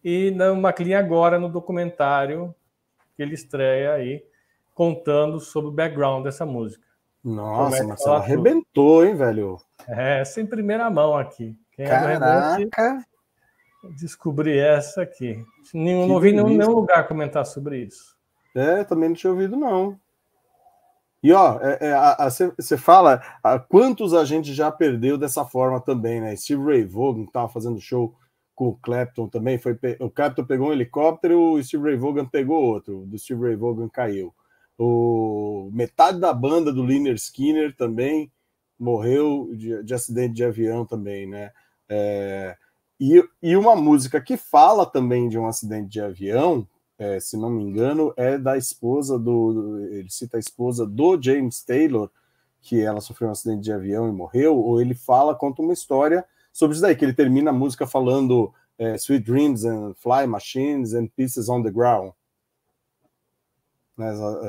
e Don McLean agora no documentário que ele estreia aí, contando sobre o background dessa música. Nossa, Marcelo, arrebentou, hein, velho? Essa em primeira mão aqui. Quem Caraca! Descobri essa aqui. Não ouvi nenhum lugar comentar sobre isso. Também não tinha ouvido, não. E, você fala quantos a gente já perdeu dessa forma também, né? Steve Ray Vaughan estava fazendo show com o Clapton também. O Clapton pegou um helicóptero, o Steve Ray Vaughan pegou outro. Do Steve Ray Vaughan caiu. Metade da banda do Lynyrd Skynyrd também morreu de acidente de avião também, né? E uma música que fala também de um acidente de avião, se não me engano, é da esposa ele cita a esposa do James Taylor, que ela sofreu um acidente de avião e morreu, ou ele conta uma história sobre isso daí, que ele termina a música falando Sweet Dreams and Fly Machines and Pieces on the Ground.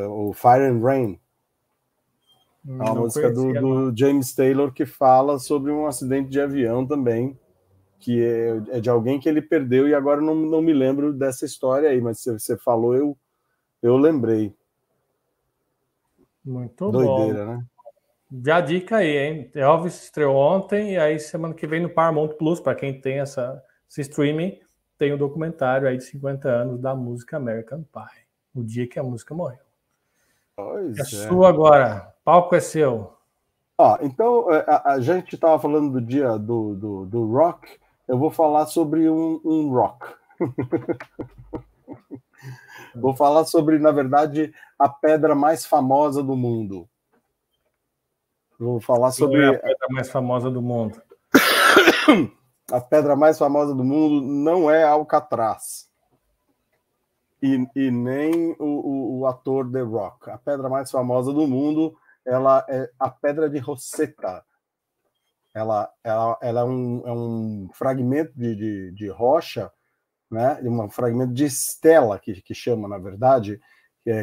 O Fire and Rain. É uma música do James Taylor que fala sobre um acidente de avião também, que é de alguém que ele perdeu, e agora não me lembro dessa história aí, mas você falou, eu lembrei. Muito doideira, bom. Né? Já a dica aí, hein? Elvis estreou ontem, e aí semana que vem no Paramount Plus, para quem tem esse streaming, tem o documentário aí de 50 anos da música American Pie, o dia que a música morreu. Sua agora, palco é seu. Então, a gente estava falando do dia do rock, eu vou falar sobre um rock. Vou falar sobre, na verdade, a pedra mais famosa do mundo. Vou falar sobre... a pedra mais famosa do mundo. A pedra mais famosa do mundo não é Alcatraz. e nem o ator The Rock. A pedra mais famosa do mundo, ela é a Pedra de Rosetta. Ela é um fragmento de rocha, né? Um fragmento de estela, que chama, na verdade,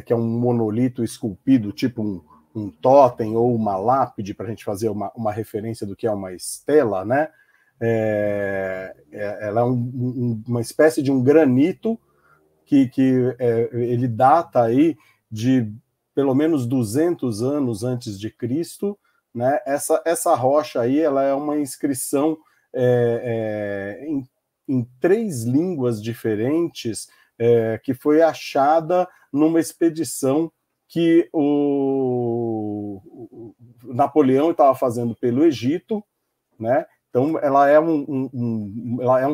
que é um monolito esculpido, tipo um totem ou uma lápide, para a gente fazer uma referência do que é uma estela, né? Ela é uma espécie de um granito que ele data aí de pelo menos 200 anos antes de Cristo, né? Essa rocha aí, ela é uma inscrição em 3 línguas diferentes, que foi achada numa expedição que o Napoleão estava fazendo pelo Egito, né? Então, ela é um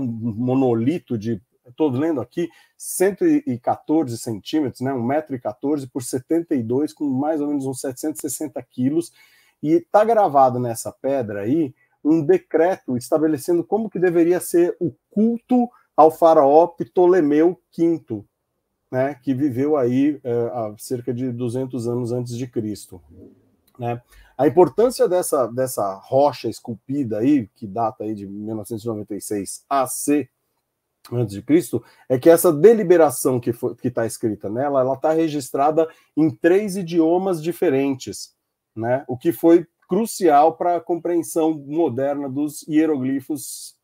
monolito de, estou lendo aqui, 114 centímetros, né? 1,14 m por 72, com mais ou menos uns 760 quilos, e está gravado nessa pedra aí um decreto estabelecendo como que deveria ser o culto ao faraó Ptolemeu V, né? Que viveu aí há cerca de 200 anos antes de Cristo, né? A importância dessa rocha esculpida aí, que data aí de 1996 AC, antes de Cristo, é que essa deliberação que está escrita nela, ela está registrada em 3 idiomas diferentes, né? O que foi crucial para a compreensão moderna dos hieroglifos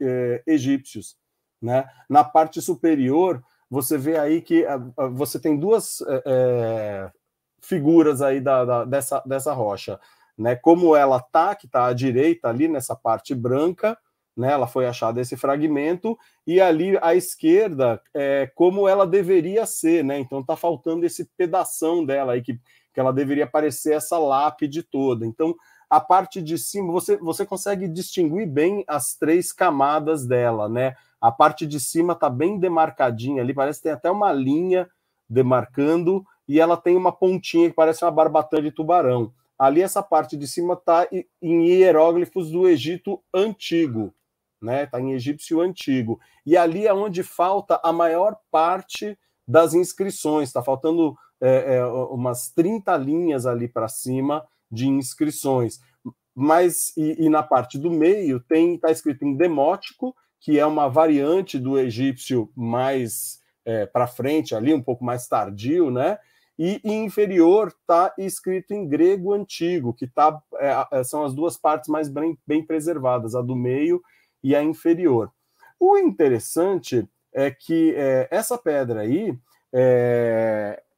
egípcios, né? Na parte superior, você vê aí que você tem 2 figuras aí dessa rocha, né? Como ela que está à direita ali nessa parte branca, né? Ela foi achada esse fragmento, e ali à esquerda como ela deveria ser, né? Então está faltando esse pedação dela aí que ela deveria parecer essa lápide toda. Então a parte de cima você consegue distinguir bem as 3 camadas dela, né? A parte de cima está bem demarcadinha ali, parece que tem até uma linha demarcando, e ela tem uma pontinha que parece uma barbatana de tubarão. Ali essa parte de cima está em hieróglifos do Egito Antigo, né? Está em egípcio antigo. E ali é onde falta a maior parte das inscrições. Está faltando umas 30 linhas ali para cima de inscrições. Mas, e na parte do meio, está escrito em demótico, que é uma variante do egípcio mais para frente, ali, um pouco mais tardio, né? E inferior está escrito em grego antigo, que são as 2 partes mais bem preservadas, a do meio e a inferior. O interessante é que essa pedra aí,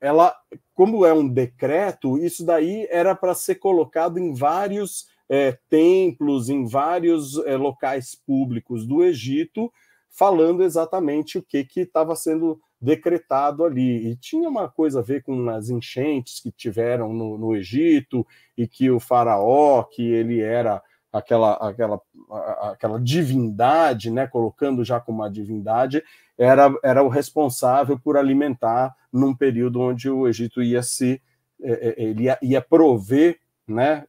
ela, como é um decreto, isso daí era para ser colocado em vários templos, em vários locais públicos do Egito, falando exatamente o que estava sendo decretado ali. E tinha uma coisa a ver com as enchentes que tiveram no Egito, e que o faraó, que ele era aquela divindade, né, colocando já como uma divindade, era o responsável por alimentar num período onde o Egito ia prover, né,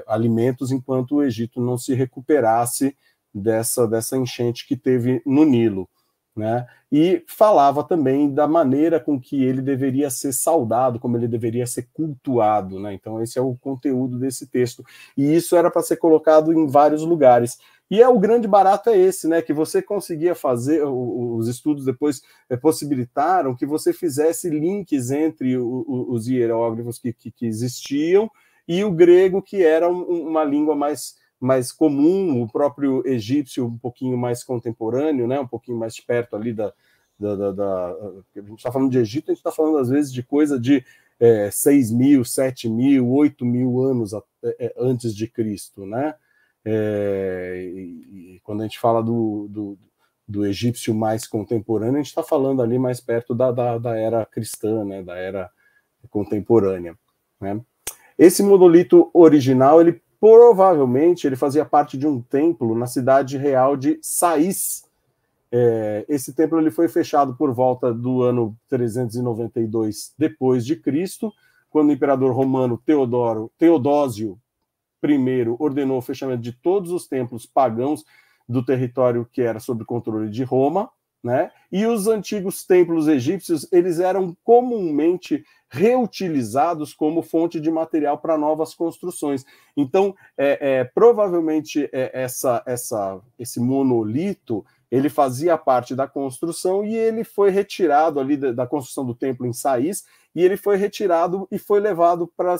alimentos, enquanto o Egito não se recuperasse dessa enchente que teve no Nilo, né? E falava também da maneira com que ele deveria ser saudado, como ele deveria ser cultuado, né? Então esse é o conteúdo desse texto, e isso era para ser colocado em vários lugares. E o grande barato é esse, né? Que você conseguia fazer, os estudos depois possibilitaram que você fizesse links entre os hieróglifos que existiam e o grego, que era uma língua mais comum, o próprio egípcio um pouquinho mais contemporâneo, né? Um pouquinho mais perto ali a gente está falando de Egito, a gente está falando às vezes de coisa de 6.000, 7.000, 8.000 anos antes de Cristo, né? E quando a gente fala do egípcio mais contemporâneo, a gente está falando ali mais perto da era cristã, né? Da era contemporânea, né? Esse monolito original, ele provavelmente fazia parte de um templo na cidade real de Sais. Esse templo ele foi fechado por volta do ano 392 depois de Cristo, quando o imperador romano Teodósio I ordenou o fechamento de todos os templos pagãos do território que era sob controle de Roma, né? E os antigos templos egípcios, eles eram comumente reutilizados como fonte de material para novas construções. Então, provavelmente esse monolito ele fazia parte da construção e ele foi retirado ali da construção do templo em Sais, e ele foi retirado e foi levado para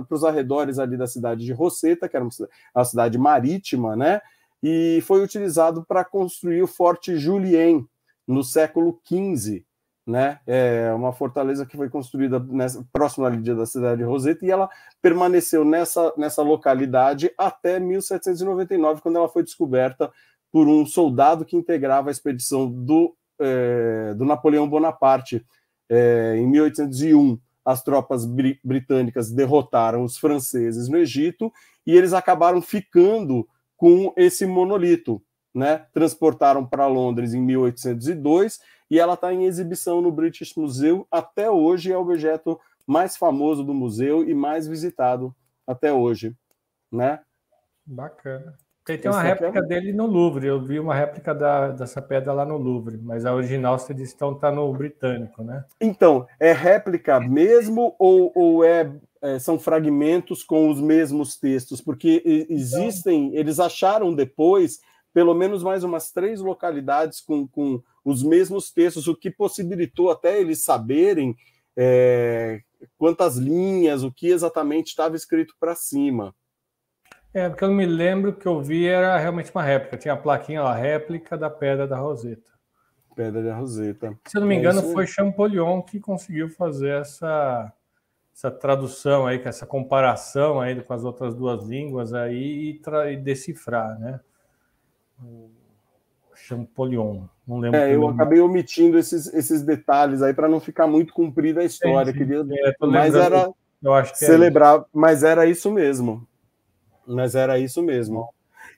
os arredores ali da cidade de Rosetta, que era uma cidade marítima, né? E foi utilizado para construir o Forte Julien no século XV, né? É uma fortaleza que foi construída próximo ali da cidade de Rosetta, e ela permaneceu nessa localidade até 1799, quando ela foi descoberta por um soldado que integrava a expedição do Napoleão Bonaparte. Em 1801, as tropas britânicas derrotaram os franceses no Egito e eles acabaram ficando com esse monolito, né? Transportaram para Londres em 1802 e ela está em exibição no British Museum até hoje, é o objeto mais famoso do museu e mais visitado até hoje, né? Bacana. Tem uma réplica dele no Louvre. Eu vi uma réplica dessa pedra lá no Louvre, mas a original, você disse, então está no britânico, né? Então, é réplica mesmo ou são fragmentos com os mesmos textos? Porque existem, eles acharam depois, pelo menos mais umas 3 localidades com os mesmos textos, o que possibilitou até eles saberem quantas linhas, o que exatamente estava escrito para cima. Porque eu não me lembro, que eu vi era realmente uma réplica. Tinha a plaquinha lá, réplica da Pedra da Roseta. Pedra da Roseta. Se eu não me engano, foi Champollion que conseguiu fazer essa tradução aí, essa comparação aí com as outras 2 línguas aí e decifrar, né? Champollion, não lembro. Eu acabei omitindo esses detalhes aí para não ficar muito comprida a história. Sim. Queria, eu acho que celebrar, mas era isso mesmo. Bom.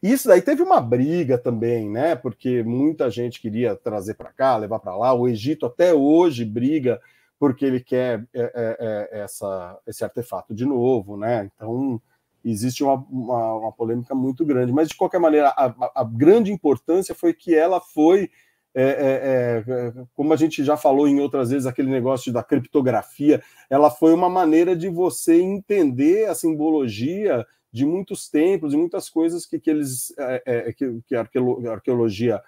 Isso daí teve uma briga também, né? Porque muita gente queria trazer para cá, levar para lá. O Egito até hoje briga porque ele quer esse artefato de novo, né? Então existe uma polêmica muito grande. Mas de qualquer maneira, a grande importância foi que ela foi, como a gente já falou em outras vezes, aquele negócio da criptografia, ela foi uma maneira de você entender a simbologia de muitos templos, de muitas coisas que a arqueologia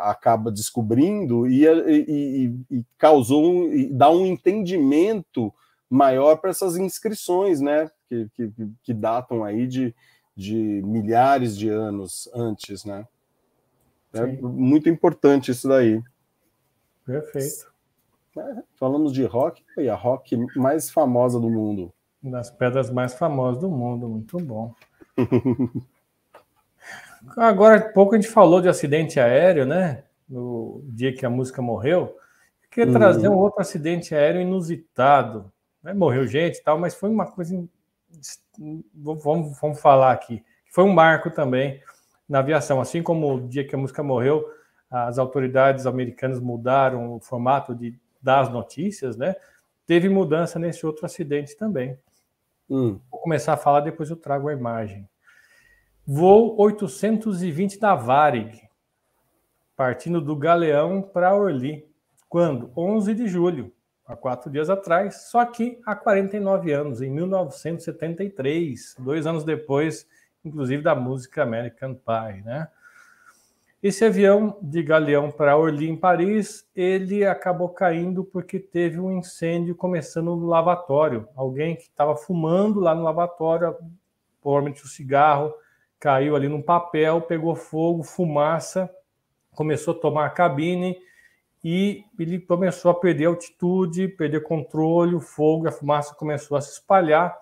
acaba descobrindo e causou e dá um entendimento maior para essas inscrições, né? Que datam aí de milhares de anos antes, né? É muito importante isso daí. Perfeito. Falamos de rock, e a rock mais famosa do mundo. Das pedras mais famosas do mundo, muito bom. Agora, há pouco a gente falou de acidente aéreo, né? No dia que a música morreu. Eu queria trazer um outro acidente aéreo inusitado. Morreu gente e tal, mas foi uma coisa... Vamos falar aqui. Foi um marco também na aviação. Assim como o dia que a música morreu, as autoridades americanas mudaram o formato de dar as notícias, né? Teve mudança nesse outro acidente também. Vou começar a falar, depois eu trago a imagem. Voo 820 da Varig, partindo do Galeão para Orly. Quando? 11 de julho, há 4 dias atrás, só que há 49 anos, em 1973, 2 anos depois, inclusive, da música American Pie, né? Esse avião de Galeão para Orly, em Paris, ele acabou caindo porque teve um incêndio começando no lavatório. Alguém que estava fumando lá no lavatório, provavelmente o cigarro, caiu ali num papel, pegou fogo, fumaça, começou a tomar a cabine e ele começou a perder altitude, perder controle, o fogo, a fumaça começou a se espalhar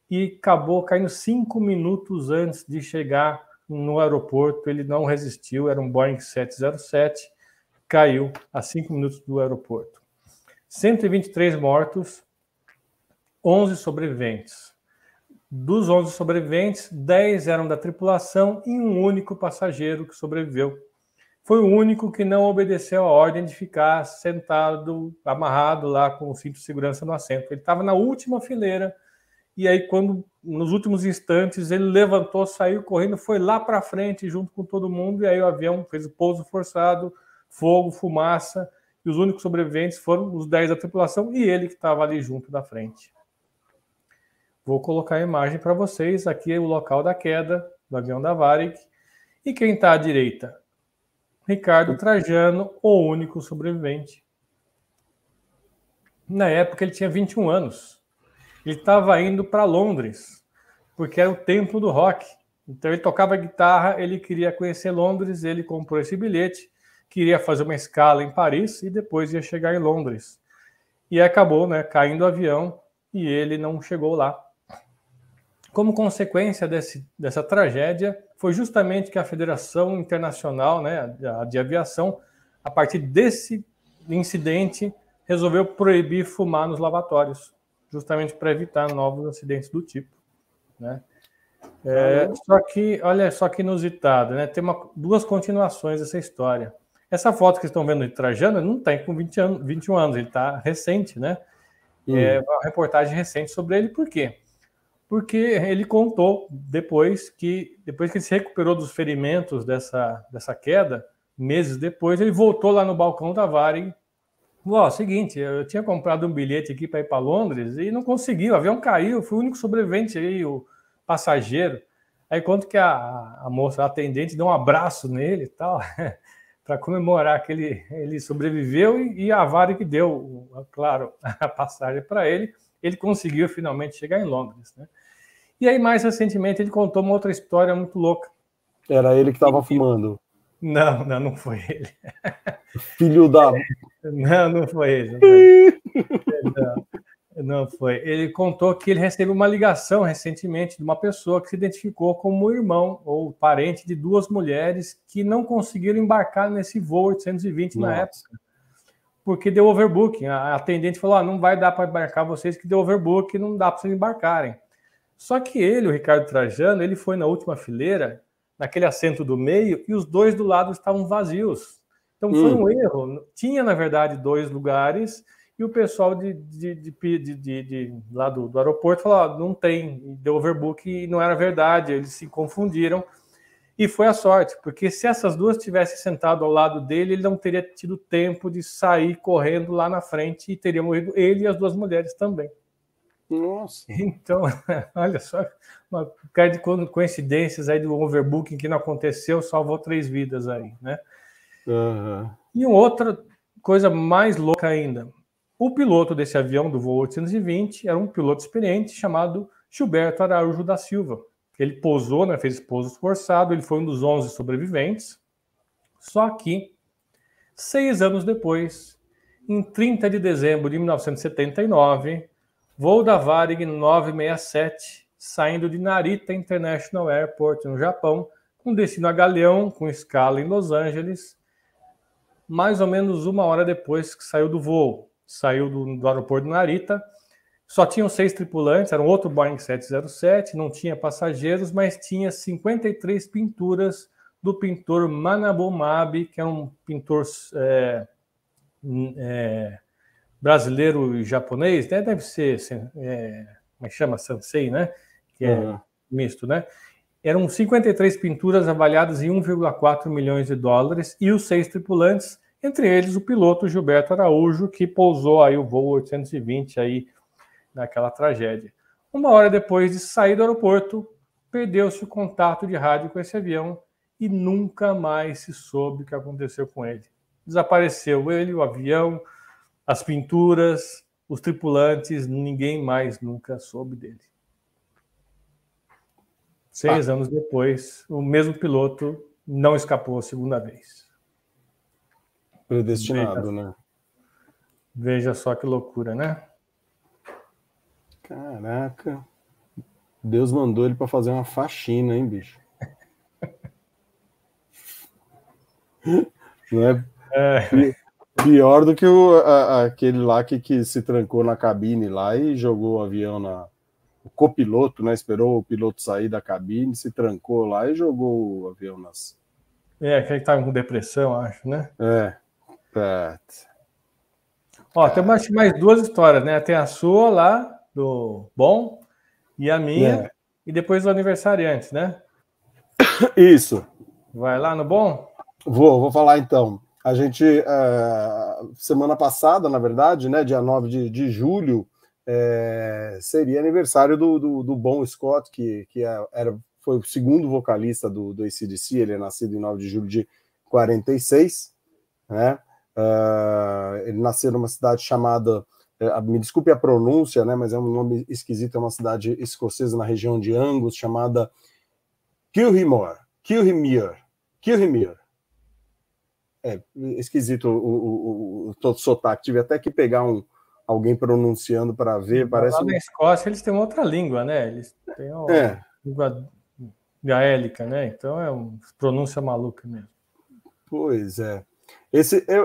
e acabou caindo 5 minutos antes de chegar no aeroporto. Ele não resistiu, era um Boeing 707, caiu a 5 minutos do aeroporto. 123 mortos, 11 sobreviventes. Dos 11 sobreviventes, 10 eram da tripulação e um único passageiro que sobreviveu. Foi o único que não obedeceu a ordem de ficar sentado, amarrado lá com o cinto de segurança no assento. Ele estava na última fileira. E aí, quando nos últimos instantes ele levantou, saiu correndo, foi lá para frente junto com todo mundo, e aí o avião fez o pouso forçado, fogo, fumaça, e os únicos sobreviventes foram os 10 da tripulação e ele que estava ali junto da frente. Vou colocar a imagem para vocês. Aqui é o local da queda do avião da Varig. E quem está à direita? Ricardo Trajano, o único sobrevivente. Na época ele tinha 21 anos. Ele estava indo para Londres, porque era o templo do rock. Então ele tocava guitarra, ele queria conhecer Londres, ele comprou esse bilhete, queria fazer uma escala em Paris e depois ia chegar em Londres. E acabou, né, caindo o avião e ele não chegou lá. Como consequência dessa tragédia, foi justamente que a Federação Internacional, né, de Aviação, a partir desse incidente, resolveu proibir fumar nos lavatórios, justamente para evitar novos acidentes do tipo, né? Só que, olha só que inusitado, né? Tem duas continuações dessa história. Essa foto que estão vendo de Trajano não está com 21 anos, ele está recente, né? É uma reportagem recente sobre ele, por quê? Porque ele contou depois que ele se recuperou dos ferimentos dessa queda, meses depois, ele voltou lá no balcão da Varig. Ó, seguinte, eu tinha comprado um bilhete aqui para ir para Londres e não consegui, o avião caiu, fui o único sobrevivente aí, o passageiro. Aí conta que a moça, a atendente, deu um abraço nele e tal, para comemorar que ele sobreviveu e a Varig deu, claro, a passagem para ele. Ele conseguiu finalmente chegar em Londres, né? E aí, mais recentemente, ele contou uma outra história muito louca. Era ele que estava fumando. Não foi ele. Filho da... Não foi ele. Não foi. Ele contou que ele recebeu uma ligação recentemente de uma pessoa que se identificou como irmão ou parente de duas mulheres que não conseguiram embarcar nesse voo 820 na época, porque deu overbooking. A atendente falou, não vai dar para embarcar vocês, que deu overbooking, não dá para vocês embarcarem. Só que ele, o Ricardo Trajano, ele foi na última fileira, naquele assento do meio, e os dois do lado estavam vazios. Então foi um erro. Tinha, na verdade, 2 lugares, e o pessoal lá do aeroporto falou, não tem, deu overbook, e não era verdade, eles se confundiram. E foi a sorte, porque se essas duas tivessem sentado ao lado dele, ele não teria tido tempo de sair correndo lá na frente, e teria morrido ele e as duas mulheres também. Nossa. Então, olha só, uma cara de coincidências aí do overbooking que não aconteceu, salvou 3 vidas aí, né? E uma outra coisa mais louca ainda, o piloto desse avião do voo 820 era um piloto experiente chamado Gilberto Araújo da Silva. Ele pousou, né, fez pouso forçado, ele foi um dos 11 sobreviventes, só que 6 anos depois, em 30 de dezembro de 1979, voo da Varig 967, saindo de Narita International Airport, no Japão, com destino a Galeão, com escala em Los Angeles, mais ou menos 1 hora depois que saiu do voo. Saiu do aeroporto de Narita, só tinham 6 tripulantes, era um outro Boeing 707, não tinha passageiros, mas tinha 53 pinturas do pintor Manabu Mabe, que é um pintor brasileiro e japonês, né? Deve ser, como é que chama? Sansei, né? Que é misto, né? Eram 53 pinturas avaliadas em 1,4 milhões de dólares e os 6 tripulantes, entre eles o piloto Gilberto Araújo, que pousou aí o voo 820 aí naquela tragédia. 1 hora depois de sair do aeroporto, perdeu-se o contato de rádio com esse avião e nunca mais se soube o que aconteceu com ele. Desapareceu ele, o avião, as pinturas, os tripulantes, ninguém mais nunca soube dele. 6 anos depois, o mesmo piloto não escapou a segunda vez. Predestinado, né? Veja só que loucura, né? Caraca. Deus mandou ele para fazer uma faxina, hein, bicho? Não é? Pior do que aquele lá que se trancou na cabine lá e jogou o avião o copiloto, né? Esperou o piloto sair da cabine, se trancou lá e jogou o avião nas... Aquele que estava com depressão, acho, né? Ó, tem mais 2 histórias, né? Tem a sua lá, do Bom, e a minha, e depois o aniversariante, né? Isso. Vai lá no Bom? Vou falar então. A gente, semana passada, na verdade, né, dia 9 de julho, seria aniversário do Bon Scott, que foi o segundo vocalista do AC/DC. Ele é nascido em 9 de julho de 46, né? Ele nasceu numa cidade chamada, me desculpe a pronúncia, né, mas é um nome esquisito, é uma cidade escocesa na região de Angus, chamada Kilremore. É esquisito o sotaque, tive até que pegar alguém pronunciando para ver. Parece lá na Escócia eles têm uma outra língua, né? Eles têm uma língua gaélica, né? Então é uma pronúncia maluca mesmo. Pois é.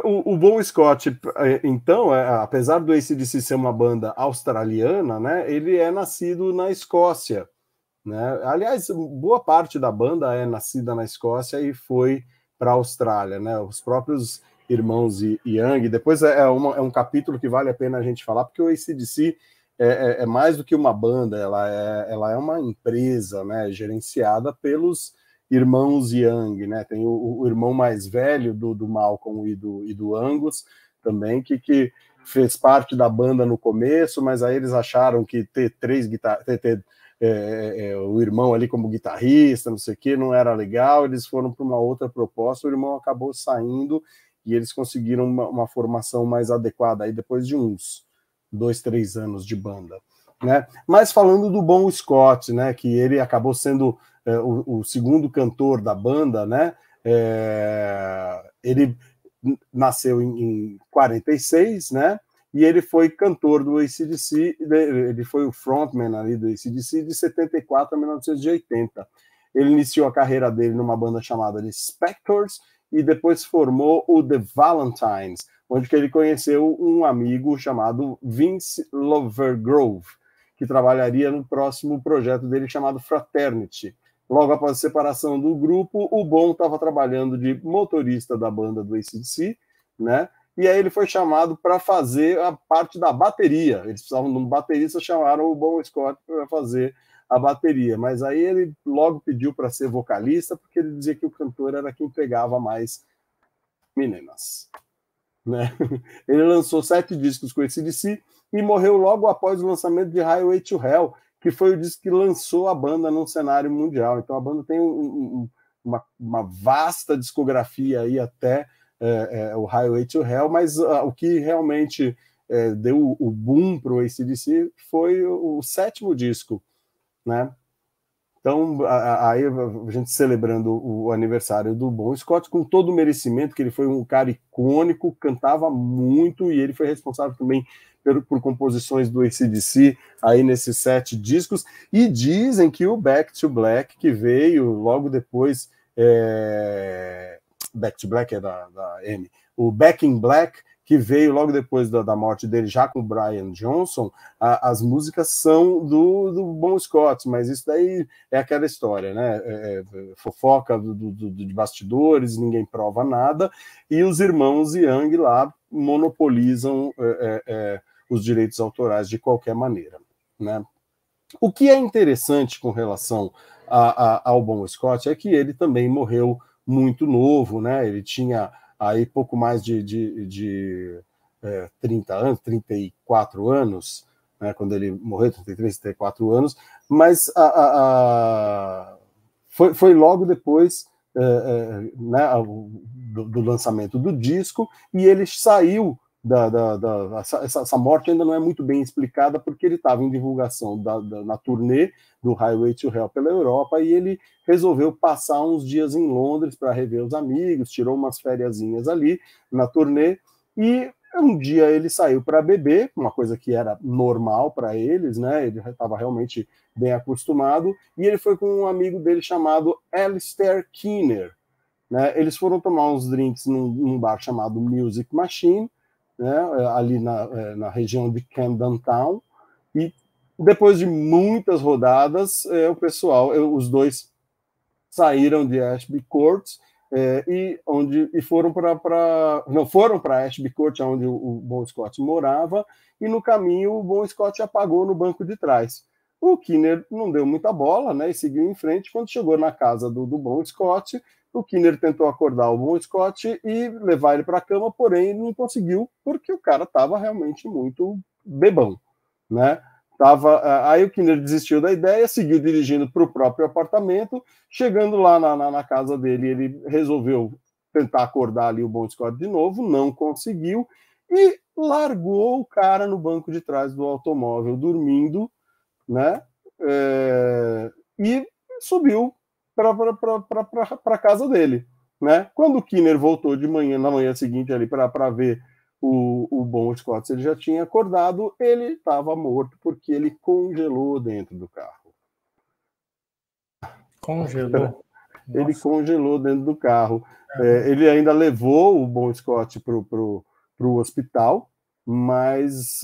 O Bon Scott, então, apesar do AC/DC ser uma banda australiana, né, ele é nascido na Escócia, né? Aliás, boa parte da banda é nascida na Escócia e foi para a Austrália, né? Os próprios irmãos Young. Depois é um capítulo que vale a pena a gente falar, porque o AC/DC é mais do que uma banda, ela é uma empresa, né, gerenciada pelos irmãos Young, né? Tem o irmão mais velho do Malcolm e do Angus também, que fez parte da banda no começo, mas aí eles acharam que ter o irmão ali como guitarrista, não sei o que, não era legal, eles foram para uma outra proposta, o irmão acabou saindo e eles conseguiram uma formação mais adequada aí depois de uns 2, 3 anos de banda, né? Mas falando do Bon Scott, né, que ele acabou sendo o segundo cantor da banda, né? Ele nasceu em 46, né? E ele foi cantor do AC/DC, ele foi o frontman ali do AC/DC de 74 a 1980. Ele iniciou a carreira dele numa banda chamada de Spectors e depois formou o The Valentines, onde que ele conheceu um amigo chamado Vince Lovergrove, que trabalharia no próximo projeto dele chamado Fraternity. Logo após a separação do grupo, o Bon estava trabalhando de motorista da banda do AC/DC, né? E aí ele foi chamado para fazer a parte da bateria. Eles precisavam de um baterista, chamaram o Bon Scott para fazer a bateria. Mas aí ele logo pediu para ser vocalista, porque ele dizia que o cantor era quem pegava mais meninas, né? Ele lançou 7 discos com esse AC/DC e morreu logo após o lançamento de Highway to Hell, que foi o disco que lançou a banda no cenário mundial. Então a banda tem uma vasta discografia aí até o Highway to Hell, mas o que realmente deu o boom para o AC/DC foi o 7º disco, né? Então, aí a gente celebrando o aniversário do Bon Scott, com todo o merecimento, que ele foi um cara icônico, cantava muito, e ele foi responsável também por composições do AC/DC aí nesses 7 discos, e dizem que o Back to Black, que veio logo depois, Back to Black é da M, o Back in Black, que veio logo depois da morte dele, já com o Brian Johnson, as músicas são do Bon Scott, mas isso daí é aquela história, né? Fofoca de bastidores, ninguém prova nada, e os irmãos Young lá monopolizam os direitos autorais de qualquer maneira, né? O que é interessante com relação ao Bon Scott é que ele também morreu muito novo, né? Ele tinha aí pouco mais de 30 anos, 34 anos, né, quando ele morreu, 33, 34 anos, mas foi logo depois né, do lançamento do disco, e ele saiu essa morte ainda não é muito bem explicada, porque ele estava em divulgação na turnê do Highway to Hell pela Europa, e ele resolveu passar uns dias em Londres para rever os amigos, tirou umas fériasinhas ali na turnê, e um dia ele saiu para beber, uma coisa que era normal para eles, né? Ele estava realmente bem acostumado, e ele foi com um amigo dele chamado Alistair Keener, né? Eles foram tomar uns drinks num bar chamado Music Machine, né, ali na região de Camden Town, e depois de muitas rodadas, os dois saíram de Ashby Court e foram para Ashby Court, onde o Bon Scott morava, e no caminho o Bon Scott apagou no banco de trás. O Keener não deu muita bola, né, e seguiu em frente. Quando chegou na casa do Bon Scott, O Kinner tentou acordar o Bon Scott e levar ele para a cama, porém não conseguiu, porque o cara estava realmente muito bebão, né? Aí o Kinner desistiu da ideia, seguiu dirigindo para o próprio apartamento. Chegando lá na casa dele, ele resolveu tentar acordar ali o Bon Scott de novo, não conseguiu, e largou o cara no banco de trás do automóvel, dormindo, né? E subiu para a casa dele, né? Quando o Kinner voltou de manhã, na manhã seguinte ali para ver o Bon Scott, ele já tinha acordado, ele estava morto porque ele congelou dentro do carro. Congelou? Ele congelou dentro do carro. Ele ainda levou o Bon Scott para o hospital, mas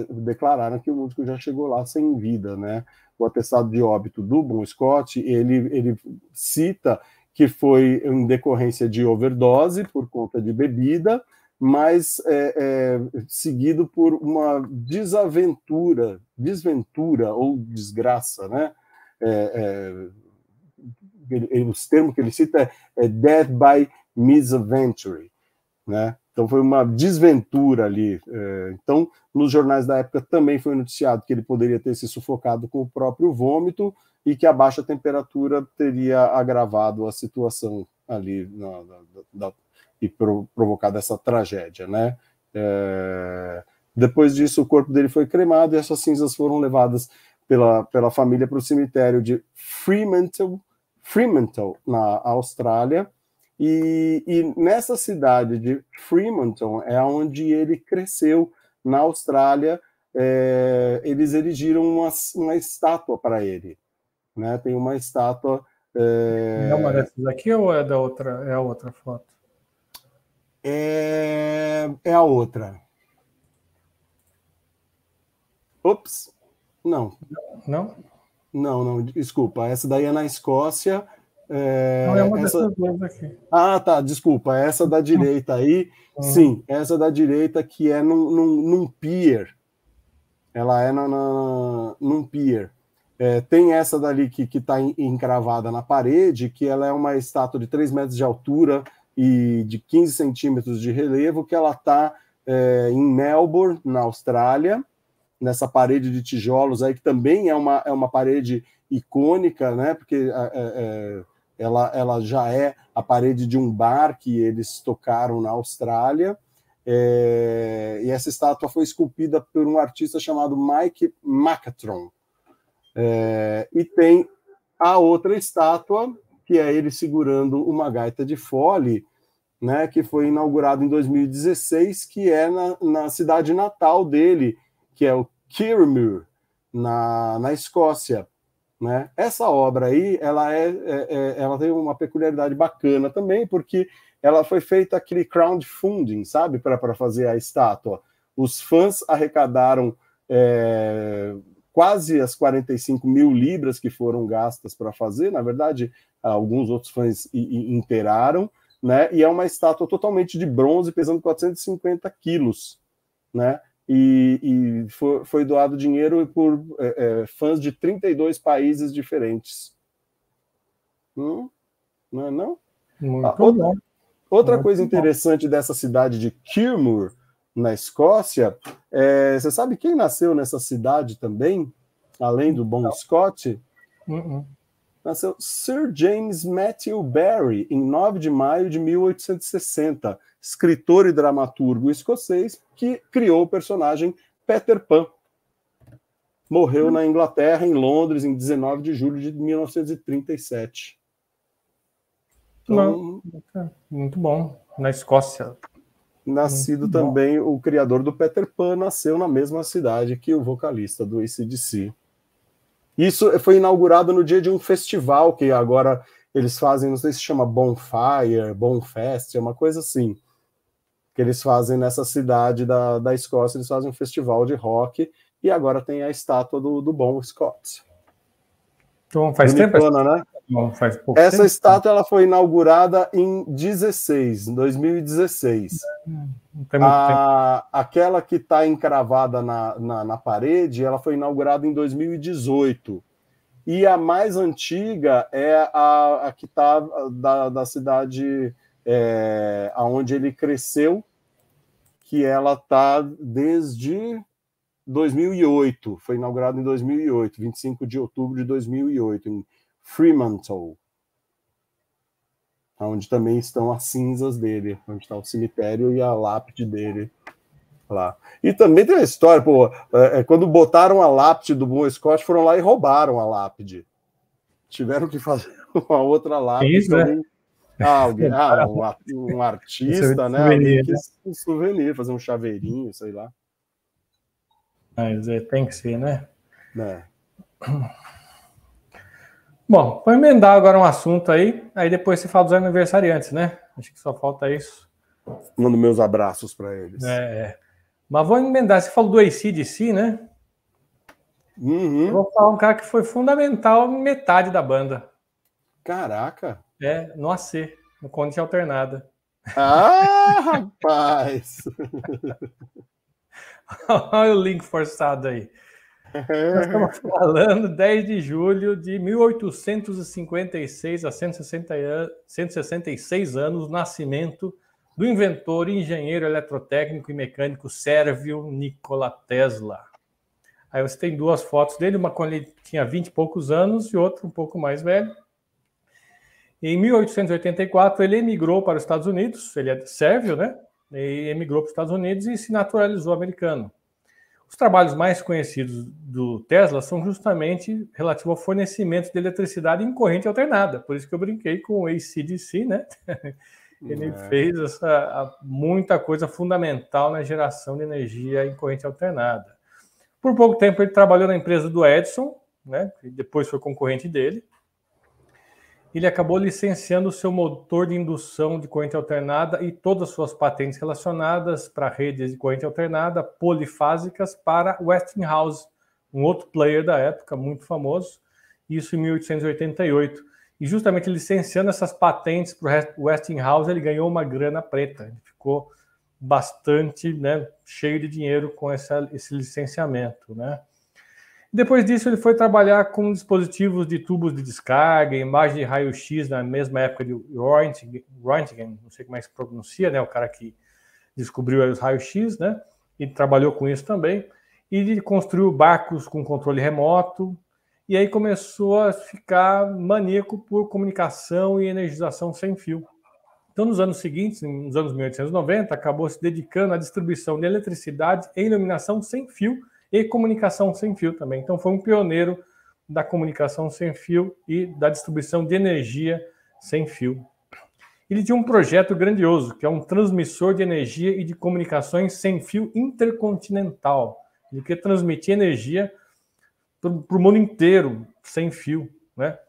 declararam que o músico já chegou lá sem vida, né? O atestado de óbito do Bon Scott, ele cita que foi em decorrência de overdose por conta de bebida, mas seguido por uma desventura ou desgraça, né? Os termos que ele cita é death by misadventure, né? Então foi uma desventura ali. Então, nos jornais da época também foi noticiado que ele poderia ter se sufocado com o próprio vômito e que a baixa temperatura teria agravado a situação ali e provocado essa tragédia, né? Depois disso, o corpo dele foi cremado e essas cinzas foram levadas pela família para o cemitério de Fremantle, na Austrália. E nessa cidade de Fremantle é onde ele cresceu, na Austrália. Eles erigiram uma estátua para ele, né? Tem uma estátua. É uma dessas aqui ou é da outra? É a outra foto? É a outra. Ops, não. Não, desculpa. Essa daí é na Escócia. Não é uma dessas duas aqui. Ah, tá, desculpa. Essa da direita aí, sim, essa da direita que é num pier. Ela é num pier. Tem essa dali que está encravada na parede, que ela é uma estátua de 3 metros de altura e de 15 centímetros de relevo, que ela está em Melbourne, na Austrália, nessa parede de tijolos aí, que também é uma parede icônica, né? Porque ela já é a parede de um bar que eles tocaram na Austrália. E essa estátua foi esculpida por um artista chamado Mike Macatron. E tem a outra estátua, que é ele segurando uma gaita de fole, né, que foi inaugurado em 2016, que é na cidade natal dele, que é o Kirriemuir, na Escócia. Né? Essa obra aí, ela tem uma peculiaridade bacana também, porque ela foi feita aquele crowdfunding, sabe, para fazer a estátua. Os fãs arrecadaram quase as 45 mil libras que foram gastas para fazer. Na verdade, alguns outros fãs inteiraram, né? E é uma estátua totalmente de bronze, pesando 450 quilos, né? E foi doado dinheiro por fãs de 32 países diferentes. Não é não? Outra coisa interessante dessa cidade de Kirriemuir, na Escócia, você sabe quem nasceu nessa cidade também, além do Bon Scott? Nasceu Sir James Matthew Barrie, em 9 de maio de 1860, escritor e dramaturgo escocês que criou o personagem Peter Pan. Morreu na Inglaterra, em Londres, em 19 de julho de 1937. Então, muito bom. Na Escócia. Nascido também, o criador do Peter Pan nasceu na mesma cidade que o vocalista do AC/DC. Isso foi inaugurado no dia de um festival que agora eles fazem, não sei se chama Bonfire, Bonfest, é uma coisa assim, que eles fazem nessa cidade da Escócia. Eles fazem um festival de rock e agora tem a estátua do Bon Scott. Então faz bonitona, tempo? Né? Não, faz pouco Essa tempo. estátua ela foi inaugurada em 2016. Não tem muito tempo. Aquela que está encravada na parede, ela foi inaugurada em 2018. E a mais antiga é a que está da cidade onde ele cresceu, que ela está desde 2008, foi inaugurado em 2008, 25 de outubro de 2008, em Fremantle, onde também estão as cinzas dele, onde está o cemitério e a lápide dele lá. E também tem a história, quando botaram a lápide do Bon Scott, foram lá e roubaram a lápide. Tiveram que fazer uma outra lápide. Isso, né? Um artista, né? Alguém quis um souvenir, fazer um chaveirinho, sei lá. Mas tem que ser, né? Bom, vou emendar agora um assunto aí depois você fala dos aniversariantes, né? Acho que só falta isso. Mando meus abraços para eles. Mas vou emendar, você falou do AC/DC, né? Uhum. Eu vou falar um cara que foi fundamental em metade da banda. Caraca! No AC, no Conde Alternada. Ah, rapaz! Olha o link forçado aí. Nós estamos falando 10 de julho de 1856 a 166 anos, nascimento do inventor, engenheiro eletrotécnico e mecânico sérvio Nikola Tesla. Aí você tem duas fotos dele, uma quando ele tinha 20 e poucos anos e outra um pouco mais velho. Em 1884, ele emigrou para os Estados Unidos, ele é sérvio, né? E emigrou para os Estados Unidos e se naturalizou americano. Os trabalhos mais conhecidos do Tesla são justamente relativos ao fornecimento de eletricidade em corrente alternada. Por isso que eu brinquei com o AC/DC, né? Ele fez muita coisa fundamental na geração de energia em corrente alternada. Por pouco tempo ele trabalhou na empresa do Edison, né? Que depois foi concorrente dele. Ele acabou licenciando o seu motor de indução de corrente alternada e todas as suas patentes relacionadas para redes de corrente alternada polifásicas para Westinghouse, um outro player da época, muito famoso, isso em 1888. E justamente licenciando essas patentes para o Westinghouse, ele ganhou uma grana preta. Ele ficou bastante, né, cheio de dinheiro com esse licenciamento, né? Depois disso, ele foi trabalhar com dispositivos de tubos de descarga, imagem de raio-x na mesma época de Röntgen, não sei como é que se pronuncia, né? O cara que descobriu os raios-x, né? E trabalhou com isso também. E ele construiu barcos com controle remoto. E aí começou a ficar maníaco por comunicação e energização sem fio. Então, nos anos seguintes, nos anos 1890, acabou se dedicando à distribuição de eletricidade e iluminação sem fio e comunicação sem fio também. Então foi um pioneiro da comunicação sem fio e da distribuição de energia sem fio. Ele tinha um projeto grandioso, que é um transmissor de energia e de comunicações sem fio intercontinental. Ele quer transmitir energia para o mundo inteiro, sem fio, né?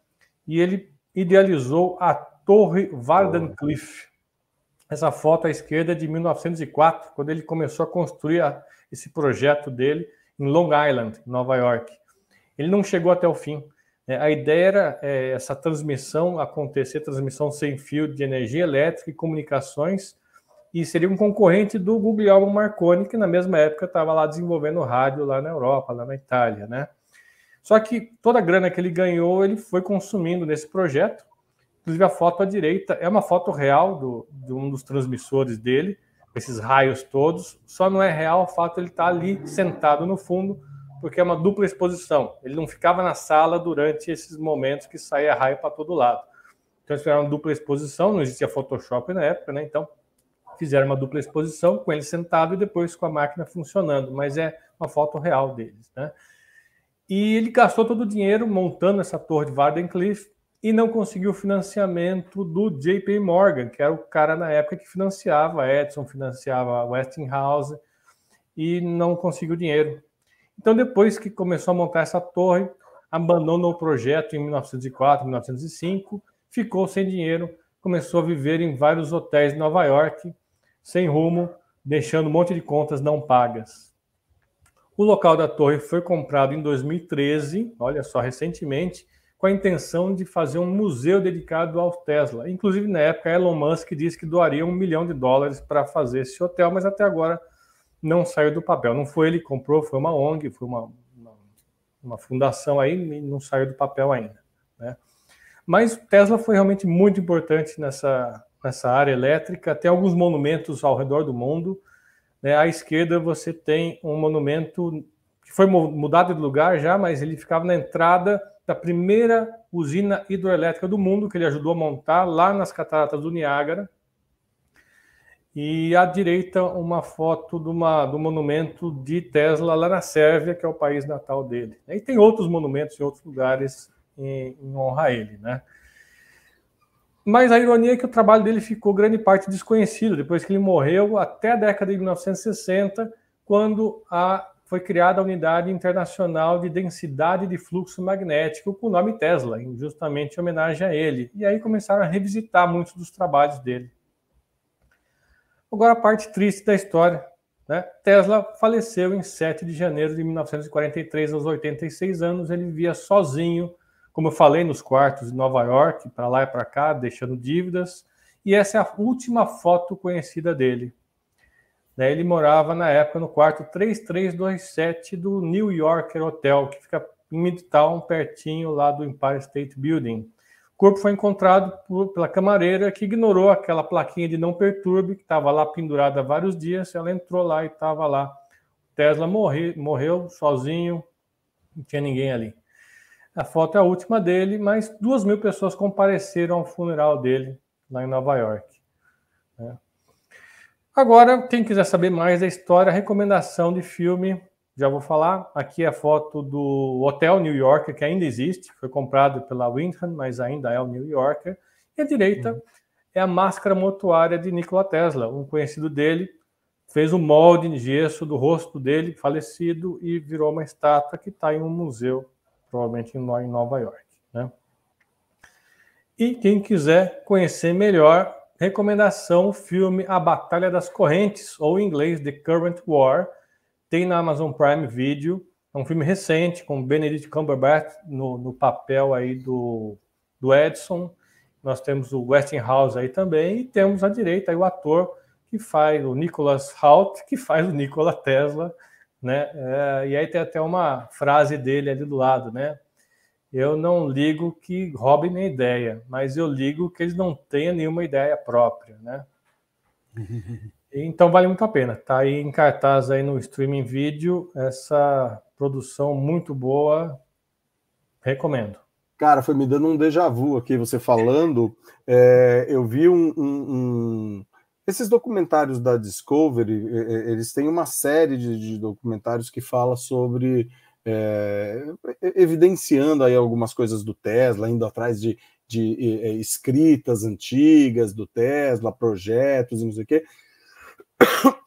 E ele idealizou a Torre Wardenclyffe. Essa foto à esquerda é de 1904, quando ele começou a construir esse projeto dele em Long Island, Nova York. Ele não chegou até o fim. A ideia era essa transmissão acontecer, transmissão sem fio de energia elétrica e comunicações, e seria um concorrente do Guglielmo Marconi, que na mesma época estava lá desenvolvendo rádio lá na Europa, lá na Itália, né? Só que toda a grana que ele ganhou, ele foi consumindo nesse projeto. Inclusive a foto à direita é uma foto real de um dos transmissores dele, esses raios todos, só não é real o fato de ele estar ali sentado no fundo, porque é uma dupla exposição. Ele não ficava na sala durante esses momentos que saía raio para todo lado. Então eles fizeram uma dupla exposição, não existia Photoshop na época, né? Então fizeram uma dupla exposição com ele sentado e depois com a máquina funcionando, mas é uma foto real deles, né? E ele gastou todo o dinheiro montando essa torre de Wardenclyffe e não conseguiu financiamento do JP Morgan, que era o cara na época que financiava a Edison, financiava a Westinghouse, e não conseguiu dinheiro. Então, depois que começou a montar essa torre, abandonou o projeto em 1904, 1905, ficou sem dinheiro, começou a viver em vários hotéis de Nova York, sem rumo, deixando um monte de contas não pagas. O local da torre foi comprado em 2013, olha só, recentemente, com a intenção de fazer um museu dedicado ao Tesla. Inclusive, na época, Elon Musk disse que doaria $1 milhão para fazer esse hotel, mas até agora não saiu do papel. Não foi ele que comprou, foi uma ONG, foi uma uma fundação aí, não saiu do papel ainda, né? Mas Tesla foi realmente muito importante nessa área elétrica. Tem alguns monumentos ao redor do mundo, né? À esquerda você tem um monumento que foi mudado de lugar já, mas ele ficava na entrada da primeira usina hidroelétrica do mundo, que ele ajudou a montar lá nas cataratas do Niágara. E à direita uma foto do monumento de Tesla lá na Sérvia, que é o país natal dele. E tem outros monumentos em outros lugares em honra a ele, né? Mas a ironia é que o trabalho dele ficou grande parte desconhecido depois que ele morreu, até a década de 1960, quando foi criada a Unidade Internacional de Densidade de Fluxo Magnético, com o nome Tesla, justamente em homenagem a ele. E aí começaram a revisitar muitos dos trabalhos dele. Agora a parte triste da história, né? Tesla faleceu em 7 de janeiro de 1943, aos 86 anos. Ele vivia sozinho, como eu falei, nos quartos de Nova York, para lá e para cá, deixando dívidas. E essa é a última foto conhecida dele. Ele morava, na época, no quarto 3327 do New Yorker Hotel, que fica em Midtown, pertinho lá do Empire State Building. O corpo foi encontrado pela camareira, que ignorou aquela plaquinha de não perturbe, que estava lá pendurada há vários dias. Ela entrou lá e estava lá. Tesla morreu sozinho, não tinha ninguém ali. A foto é a última dele, mas 2.000 pessoas compareceram ao funeral dele, lá em Nova York. Agora, quem quiser saber mais da história, recomendação de filme, já vou falar. Aqui é a foto do Hotel New Yorker, que ainda existe, foi comprado pela Wyndham, mas ainda é o New Yorker. E à direita é a máscara mortuária de Nikola Tesla, um conhecido dele, fez um molde de gesso do rosto dele, falecido, e virou uma estátua que está em um museu, provavelmente em Nova York, né? E quem quiser conhecer melhor, recomendação, o filme A Batalha das Correntes, ou em inglês The Current War, tem na Amazon Prime Video. É um filme recente, com Benedict Cumberbatch no papel aí do Edson. Nós temos o Westinghouse aí também, e temos à direita aí o ator que faz o Nicholas Hoult, que faz o Nikola Tesla, né? E aí tem até uma frase dele ali do lado, né? Eu não ligo que roubem minha ideia, mas eu ligo que eles não tenham nenhuma ideia própria, né? Então vale muito a pena. Tá aí em cartaz aí no streaming vídeo, essa produção muito boa, recomendo. Cara, foi me dando um déjà vu aqui, você falando. Eu vi esses documentários da Discovery, eles têm uma série de documentários que fala sobre... evidenciando aí algumas coisas do Tesla, indo atrás de escritas antigas do Tesla, projetos e não sei o quê.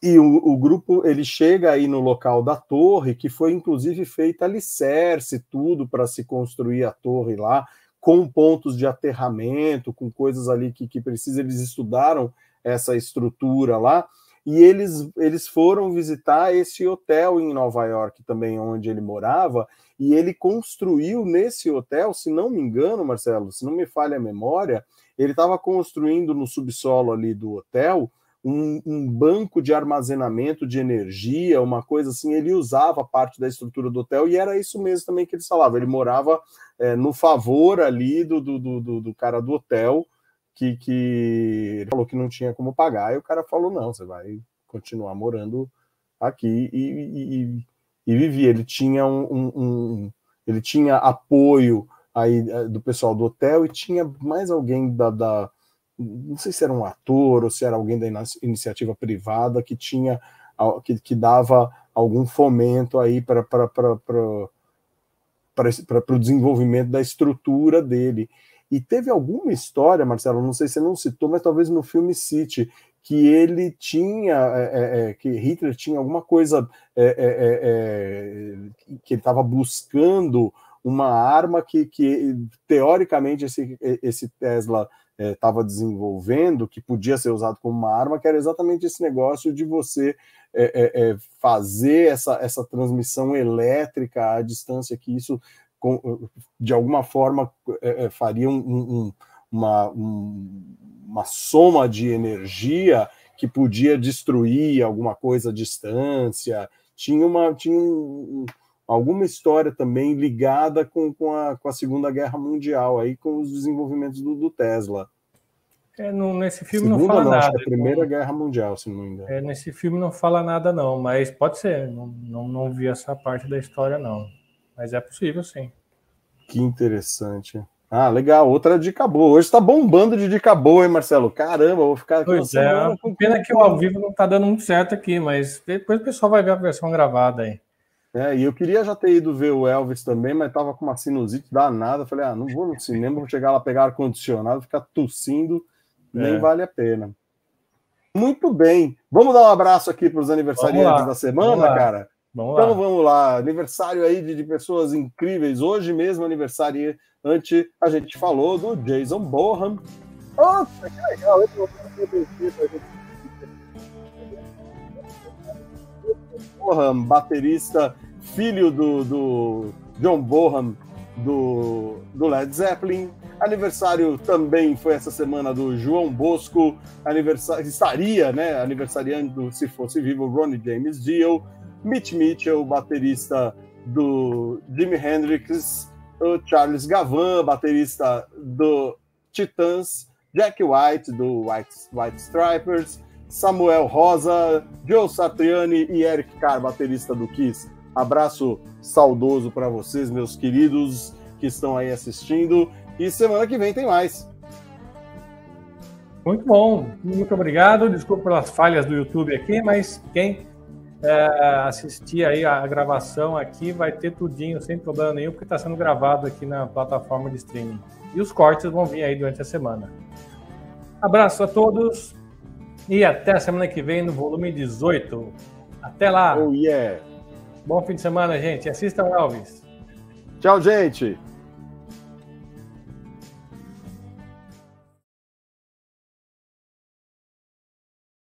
E o grupo, ele chega aí no local da torre, que foi inclusive feita alicerce, tudo para se construir a torre lá, com pontos de aterramento, com coisas ali que precisa. Eles estudaram essa estrutura lá, e eles foram visitar esse hotel em Nova York também, onde ele morava, e ele construiu nesse hotel, se não me engano, Marcelo, se não me falha a memória, ele estava construindo no subsolo ali do hotel um banco de armazenamento de energia, uma coisa assim. Ele usava parte da estrutura do hotel, e era isso mesmo também que eles falavam. Ele morava no favor ali do cara do hotel, que ele falou que não tinha como pagar, e o cara falou, não, você vai continuar morando aqui, e vivia. Ele tinha ele tinha apoio aí do pessoal do hotel, e tinha mais alguém não sei se era um ator ou se era alguém da iniciativa privada que tinha, que dava algum fomento aí para o desenvolvimento da estrutura dele. E teve alguma história, Marcelo, não sei se você não citou, mas talvez no filme cite, que ele tinha, que Hitler tinha alguma coisa, que ele estava buscando uma arma que teoricamente esse Tesla estava desenvolvendo, que podia ser usado como uma arma, que era exatamente esse negócio de você fazer essa transmissão elétrica à distância, que isso de alguma forma faria uma soma de energia que podia destruir alguma coisa à distância. Tinha alguma história também ligada com a Segunda Guerra Mundial, aí com os desenvolvimentos do Tesla. Nesse filme não fala nada. Acho que é a Primeira Guerra Mundial, se não me engano. Nesse filme não fala nada, não, mas pode ser. Não vi essa parte da história, não. Mas é possível, sim. Que interessante. Ah, legal. Outra dica boa. Hoje tá bombando de dica boa, hein, Marcelo? Caramba, vou ficar aqui pois é, pena que o ao vivo não tá dando muito certo aqui, mas depois o pessoal vai ver a versão gravada aí. E eu queria já ter ido ver o Elvis também, mas tava com uma sinusite danada. Falei, não vou no cinema, vou chegar lá, pegar ar-condicionado, ficar tossindo, nem vale a pena. Muito bem. Vamos dar um abraço aqui para os aniversariantes da semana, cara? Então vamos lá. Aniversário aí de pessoas incríveis. Hoje mesmo, aniversário a gente falou do Jason Bonham. Nossa, que legal. Bonham, baterista, filho do John Bonham, do Led Zeppelin. Aniversário também foi essa semana do João Bosco, estaria, né, aniversariando, se fosse vivo, Ronnie James Dio, Mitch Mitchell, baterista do Jimi Hendrix, o Charles Gavan, baterista do Titãs, Jack White, do White Stripers, Samuel Rosa, Joe Satriani e Eric Carr, baterista do Kiss. Abraço saudoso para vocês, meus queridos que estão aí assistindo. E semana que vem tem mais. Muito bom, muito obrigado. Desculpa pelas falhas do YouTube aqui, mas quem assistir aí a gravação aqui vai ter tudinho, sem problema nenhum, porque está sendo gravado aqui na plataforma de streaming. E os cortes vão vir aí durante a semana. Abraço a todos e até a semana que vem no volume 18. Até lá! Oh, yeah! Bom fim de semana, gente. Assistam Elvis. Tchau, gente!